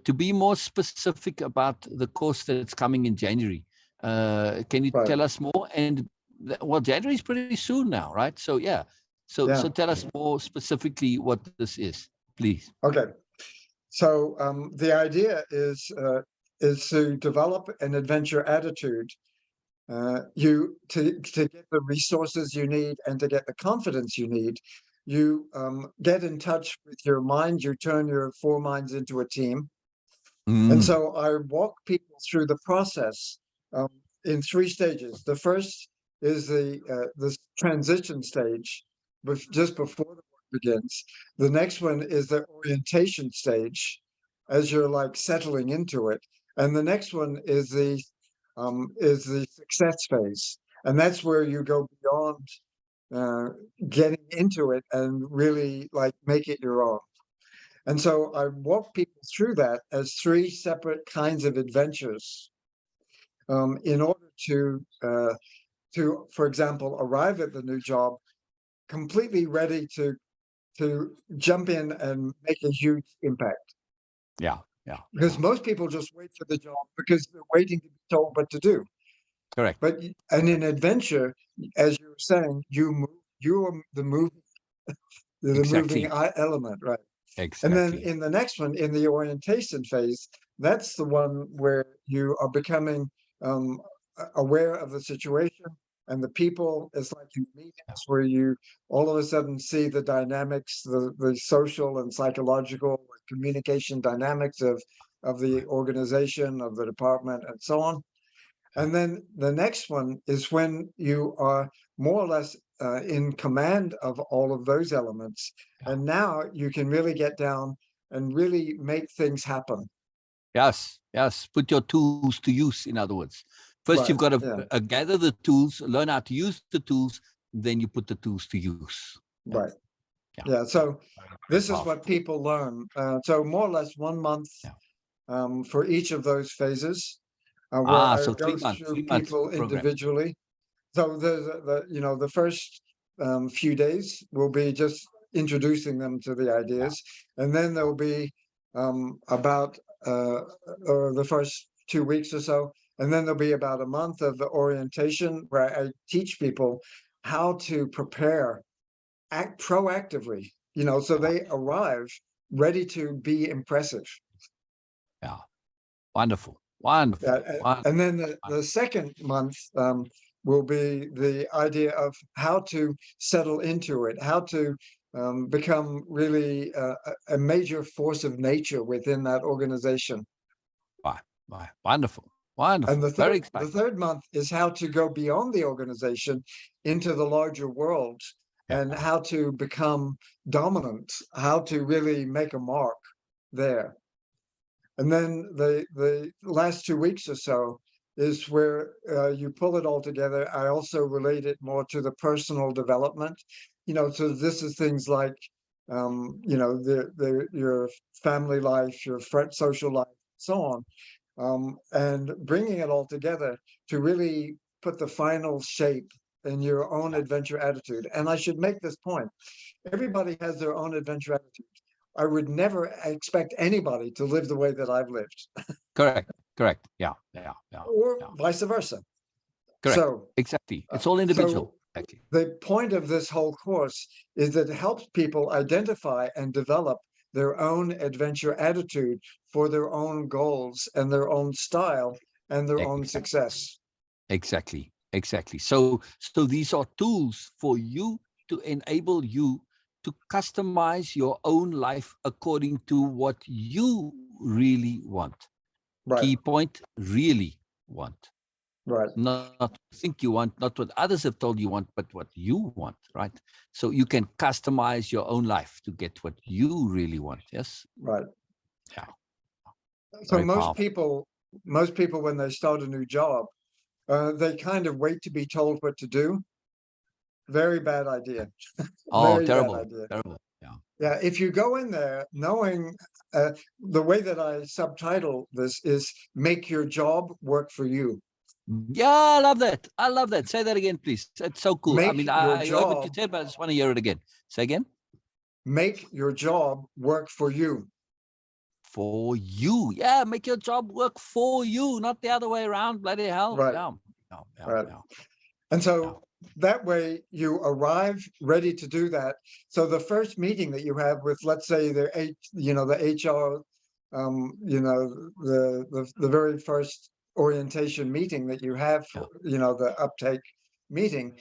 To be more specific about the course that's coming in January, can you Right. tell us more? And well, January is pretty soon now, right? So yeah. So Yeah. tell us more specifically what this is, please. Okay. So the idea is to develop an adventure attitude. You to get the resources you need and to get the confidence you need. You get in touch with your mind. You turn your four minds into a team. And Mm, so I walk people through the process um, in three stages. The first is the transition stage, just before the work begins. The next one is the orientation stage, as you're like settling into it, and the next one is the success phase, and that's where you go beyond uh, getting into it and really like make it your own. And so I walk people through that as three separate kinds of adventures in order to, for example, arrive at the new job completely ready to jump in and make a huge impact. yeah. Yeah. Because most people just wait for the job because they're waiting to be told what to do. Correct. But and in adventure, as you were saying, you are the moving Exactly. element, right? And then Exactly. in the next one, in the orientation phase, that's the one where you are becoming um, aware of the situation and the people. It's like in Yeah. meetings where you all of a sudden see the dynamics, the social and psychological communication dynamics of the Right. organization, of the department, and so on. Yeah. And then the next one is when you are more or less in command of all of those elements. Yeah. And now you can really get down and really make things happen. Yes. Yes. Put your tools to use. In other words, first Right. you've got to Yeah. gather the tools, learn how to use the tools, then you put the tools to use. Yeah. Right. Yeah. Yeah. Yeah. So Very this is powerful. what people learn. So more or less 1 month Yeah. for each of those phases, where Ah, I so go 3 months, through 3 months people program. individually. So the first few days will be just introducing them to the Yeah. ideas, and then there'll be about or the first 2 weeks or so, and then there'll be about a month of the orientation where I teach people how to prepare, act proactively, so Yeah. they arrive ready to be impressive. Yeah. Wonderful. Wonderful. And Wonderful. then the second month will be the idea of how to settle into it, how to become really a major force of nature within that organization. Why? Why? Wonderful. And Wonderful. Very the exciting. third month is how to go beyond the organization into the larger world Yeah. and how to become dominant, how to really make a mark there. And then the last 2 weeks or so is where you pull it all together. I also relate it more to the personal development. So this is things like your family life, your social life, so on, and bringing it all together to really put the final shape in your own Yeah. adventure attitude. And I should make this point: everybody has their own adventure attitude. I would never expect anybody to live the way that I've lived, Correct. Correct. Yeah. Yeah. Yeah. or Yeah. vice versa. Correct. So, Exactly. uh, It's all individual. so Exactly. the point of this whole course is that it helps people identify and develop their own adventure attitude for their own goals and their own style and their own Exactly. success. Exactly. Exactly. So these are tools for you to enable you to customize your own life according to what you really want. Right, Key point, really want. right, Not what you think you want, not what others have told you want, but what you want, right? So you can customize your own life to get what you really want. Yes. right. Yeah. So Very powerful. most people, when they start a new job, they kind of wait to be told what to do. Very bad idea. Oh, Very bad terrible. idea. Terrible. Yeah. Yeah, if you go in there knowing the way that I subtitle this is make your job work for you. Yeah, I love that. I love that. Say that again, please. It's so cool. I mean, Make your I heard what you job, said, but I just want to hear it again. Say again. make your job work for you. For you. Yeah, make your job work for you, not the other way around. Bloody hell. Right, Yeah. Yeah. Yeah. right. Yeah. And Yeah. so that way you arrive ready to do that. So the first meeting that you have with, let's say, the HR, the very first orientation meeting that you have Yeah. for, the uptake meeting,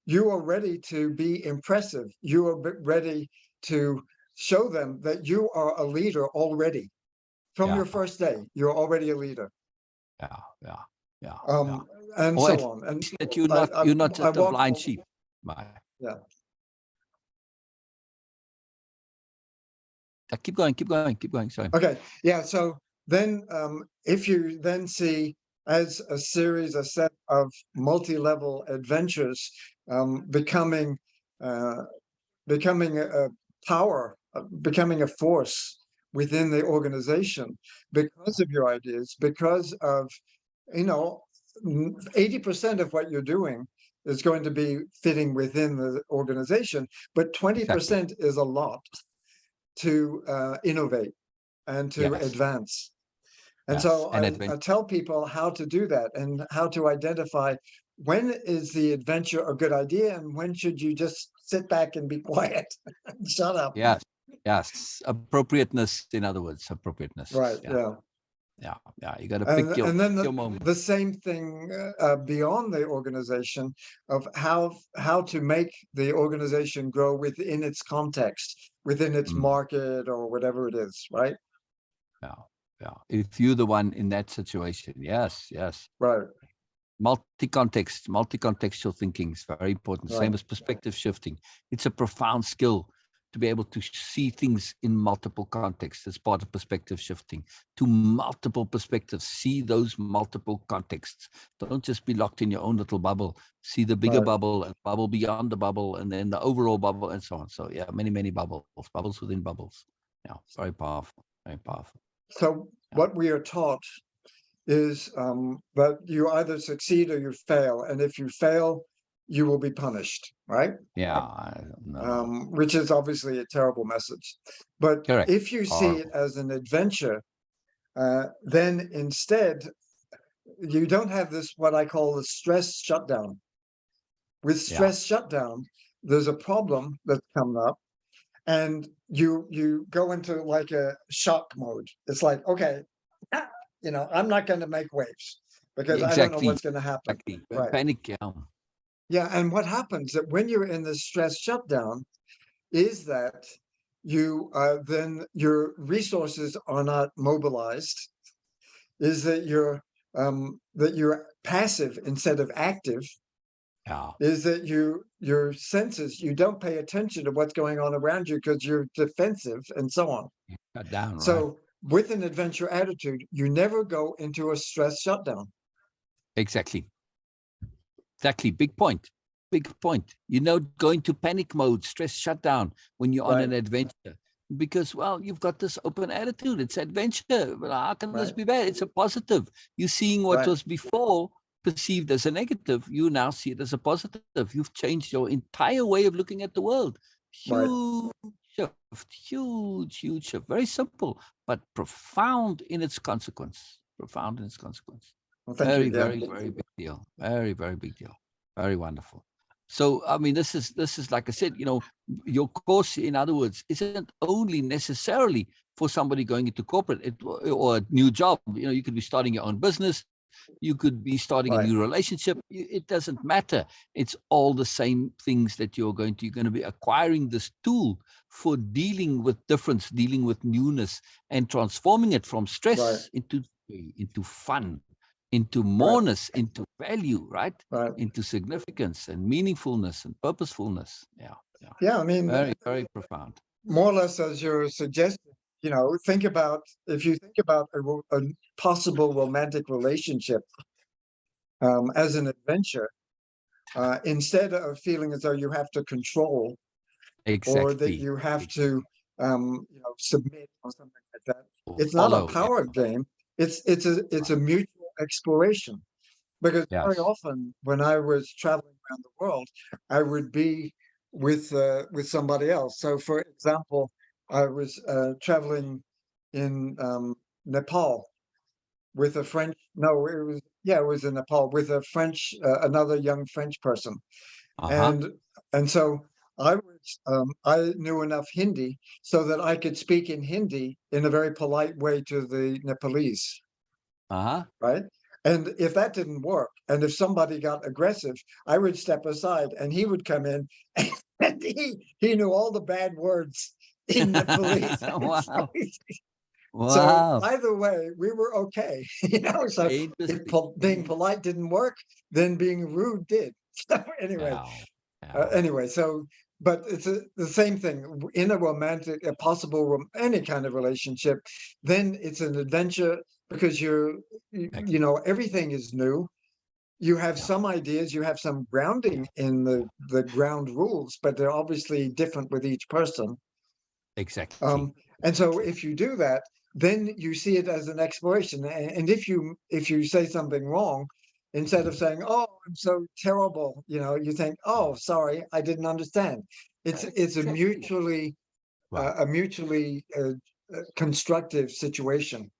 you are ready to be impressive. You are ready to show them that you are a leader already. From Yeah. your first day, you're already a leader. Yeah. Yeah. Yeah. Yeah. Um, and Or at so on. And least that you're I, not I, you're not I just a walk, blind sheep. Bye. yeah. Keep going, keep going, keep going. Sorry. Okay. Yeah. So then, if you then see as a series, a set of multi-level adventures, becoming, uh, becoming a power, becoming a force within the organization because of your ideas, because of, you know, 80% of what you're doing is going to be fitting within the organization, but Exactly. 20% is a lot to innovate. and to Yes. advance. And Yes. so And I adventure. tell people how to do that and how to identify when is the adventure a good idea and when should you just sit back and be quiet and shut up. Yes. Yes. Appropriateness, in other words, appropriateness. Right. Yeah. Yeah. Yeah. Yeah. You got to And then pick your moment. the same thing beyond the organization of how to make the organization grow within its context, within its Mm. market or whatever it is. Right. Yeah. Yeah. If you're the one in that situation, yes. Yes. Right. Multi-contextual thinking is very important. Same Right. as perspective shifting. It's a profound skill to be able to see things in multiple contexts. It's part of perspective shifting to multiple perspectives. See those multiple contexts. Don't just be locked in your own little bubble. See the bigger Right. bubble and bubble beyond the bubble, and then the overall bubble, and so on. So yeah, many bubbles within bubbles. Yeah, very powerful. Very powerful. So Yeah. what we are taught is that you either succeed or you fail, and if you fail, you will be punished, right? Yeah. I don't know. Which is obviously a terrible message. But Correct. if you see it Horrible. as an adventure, then instead you don't have this what I call the stress shutdown. With Yeah. stress shutdown, there's a problem that's come up, and you go into like a shock mode. It's like, okay, I'm not going to make waves because I don't know Exactly. what's going to happen. Exactly. Right. Panic. Yeah. Yeah. And what happens that when you're in the stress shutdown is that you then your resources are not mobilized, is that you're passive instead of active, Yeah. is that your senses, you don't pay attention to what's going on around you because you're defensive and so on. Cut down, right? So with an adventure attitude, you never go into a stress shutdown. Exactly. Exactly. Big point. Big point. You know, going to panic mode, stress shutdown when you're on Right. an adventure. Because, well, you've got this open attitude. It's adventure. But how can this Right. be bad? It's a positive. You're seeing what Right. was before perceived as a negative. You now see it as a positive. You've changed your entire way of looking at the world. Right. Huge shift. Huge shift. Very simple, but profound in its consequence. Profound in its consequence. Well, thank you. Yeah. Very big deal. Very big deal. Very wonderful. So, I mean, this is like I said, your course, in other words, isn't only necessarily for somebody going into corporate or a new job. You could be starting your own business. You could be starting a Right. new relationship. It doesn't matter. It's all the same things that you're going to be acquiring this tool for dealing with difference, dealing with newness, and transforming it from Right. stress into fun, into Right. moreness, into value, right? Right. Into significance and meaningfulness and purposefulness. Yeah. Yeah. I mean, Very profound. more or less as you're suggesting, think about if you think about a possible romantic relationship as an adventure, instead of feeling as though you have to control or that Exactly. you have to, submit or something like that. It's not a Follow. Yeah. power game. It's a mutual exploration. Because very Yes. often when I was traveling around the world, I would be with somebody else. So, for example, I was traveling in Nepal with a French. No, it was in Nepal with a French, another young French person, Uh-huh. and so I knew enough Hindi so that I could speak in Hindi in a very polite way to the Nepalese, Uh-huh. right? And if that didn't work, and if somebody got aggressive, I would step aside and he would come in and he knew all the bad words in Nepalese. Wow. So Wow. either way, we were okay. So if Interesting. being polite didn't work, then being rude did. So anyway, Yeah. Yeah. so but it's the same thing in a romantic, a possible any kind of relationship. Then it's an adventure because Exactly. everything is new. You have Yeah. some ideas, you have some grounding in the ground rules, but they're obviously different with each person. Exactly. Um, and so if you do that, then you see it as an exploration. And if you say something wrong, instead of saying, "Oh, I'm so terrible," you think, "Oh, sorry, I didn't understand." It's Exactly. a Right. mutually constructive situation.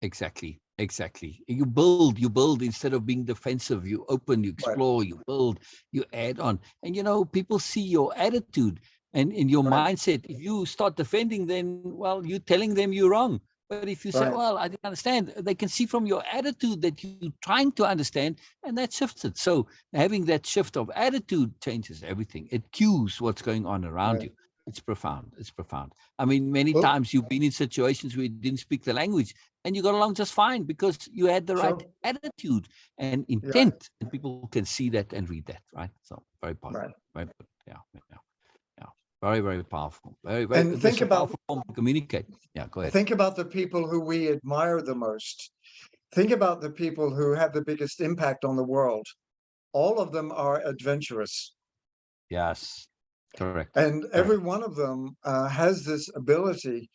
Exactly. Exactly. You build instead of being defensive. You open, you Right, explore, you build, you add on. And, people see your attitude and in your right, mindset. If you start defending, then, well, you're telling them you're wrong. But if you say, right. well, I didn't understand, they can see from your attitude that you're trying to understand, and that shifts it. So having that shift of attitude changes everything. It cues what's going on around Right. you. It's profound. It's profound. I mean, many Well, times you've been in situations where you didn't speak the language and you got along just fine because you had the right sure. attitude and Yeah. intent, and people can see that and read that, right? So very positive, Right. very good. Yeah, yeah, yeah. Very, very powerful. Very, very. And This is a powerful form to communicate. Yeah, go ahead. think about the people who we admire the most. Think about the people who have the biggest impact on the world. All of them are adventurous, Yes, correct, and correct. every one of them has this ability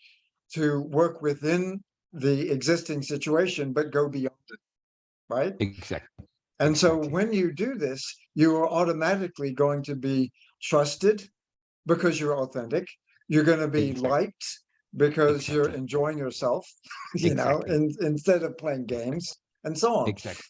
to work within the existing situation, but go beyond it, right? Exactly, And so exactly, when you do this, you are automatically going to be trusted because you're authentic. You're going to be exactly, liked because you're exactly, enjoying yourself, exactly, instead of playing games and so on. exactly.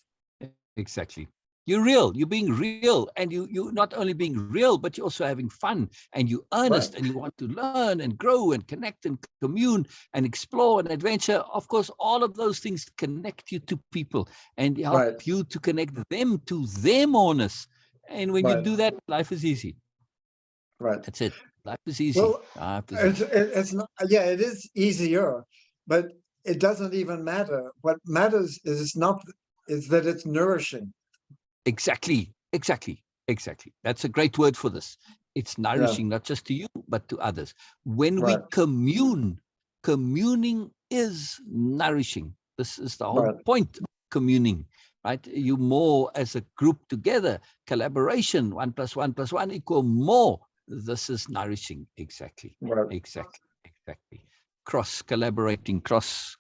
Exactly. You're real. You're being real. And you're not only being real, but you're also having fun and you're Right, earnest and you want to learn and grow and connect and commune and explore and adventure. Of course, all of those things connect you to people and help right, you to connect them to their moreness. And when you right, do that, life is easy. right. That's it. Life is easy. Well, Life is it's easy. it's not. Yeah, it is easier, but it doesn't even matter. What matters is not is that it's nourishing. Exactly. Exactly. Exactly. That's a great word for this. It's Yeah, nourishing, not just to you, but to others. When we right, communing is nourishing. This is the whole right, point of communing, right? You more as a group together, collaboration, 1 + 1 + 1 equal more. This is nourishing. Exactly. right. Exactly. Exactly. Cross collaborating, cross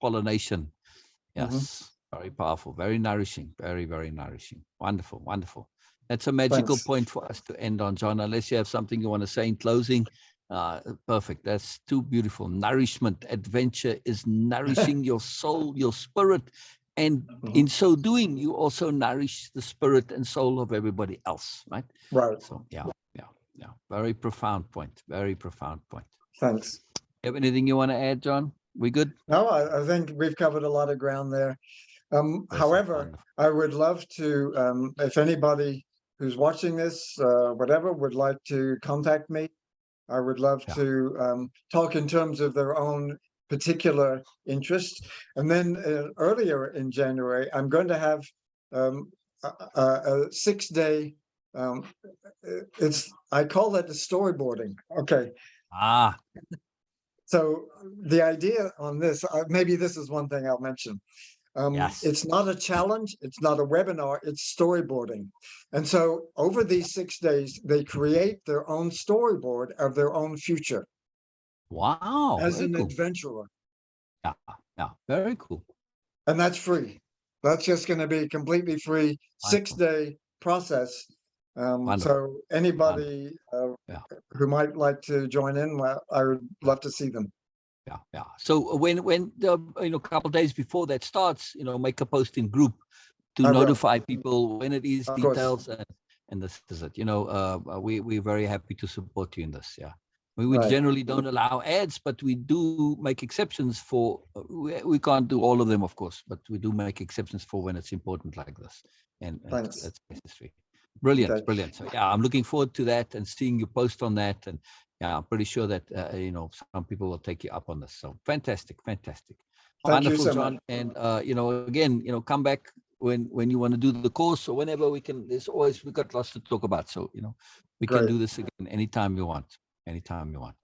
pollination. Hmm. Yes, very powerful, very nourishing, very, very nourishing. Wonderful, wonderful. That's a magical Thanks. point for us to end on, John, unless you have something you want to say in closing. Perfect. That's too beautiful. Nourishment, adventure is nourishing your soul, your spirit. And in Hmm. so doing, you also nourish the spirit and soul of everybody else, right? Right. So, yeah, yeah, yeah. Very profound point. Very profound point. Thanks. You have anything you want to add, John? We good? No, I think we've covered a lot of ground there. This is However, wonderful. I would love to, if anybody who's watching this, whatever, would like to contact me, I would love Yeah. to talk in terms of their own particular interest. And then earlier in January, I'm going to have a 6-day. Um, I call that the storyboarding. Okay, Ah, so the idea on this, maybe this is one thing I'll mention. yes. It's not a challenge, it's not a webinar, it's storyboarding. And so over these 6 days, they create their own storyboard of their own future Wow, as very an cool. adventurer. Yeah, yeah, very cool. And that's free. That's just going to be completely free, six Wonderful, day process. wonderful, So wonderful. anybody Yeah, who might like to join in, well, I would yeah, love to see them. yeah, yeah. So when the a couple of days before that starts, make a post in group to I will, notify people when it is of course. details and this is it. We're very happy to support you in this. Yeah. We Right. generally don't allow ads, but we do make exceptions for. We can't do all of them, of course, but we do make exceptions for when it's important like this, and Thanks. it's necessary. Brilliant, Okay. brilliant. So yeah, I'm looking forward to that and seeing you post on that, and yeah, I'm pretty sure that some people will take you up on this. So fantastic, fantastic, Thank you wonderful, so much. John. And again, come back when you want to do the course or whenever we can. We've got lots to talk about. So we can Great. do this again anytime you want. Anytime you want.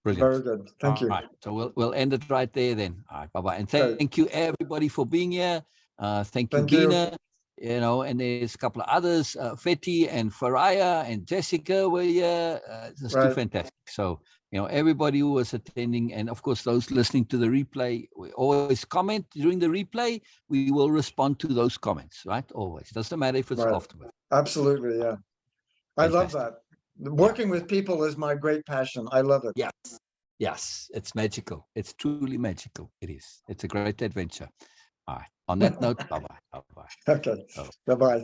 Very Brilliant. good. Thank All you. right. So we'll end it right there then. All right. Bye-bye. And Great. thank you everybody for being here. Thank you, Thank you. Bina. And there's a couple of others, Fetty and Faraya and Jessica were here. Just too Right. fantastic. So, everybody who was attending, and of course, those listening to the replay, we always comment during the replay. We will respond to those comments, right? Always. Doesn't matter if it's Right. afterwards. Absolutely. Yeah. I love Fantastic. that. Yeah. Working with people is my great passion. I love it. Yes. Yes, it's magical. It's truly magical. It is. It's a great adventure. All right. On that note, bye-bye. Bye-bye. Okay. Bye-bye.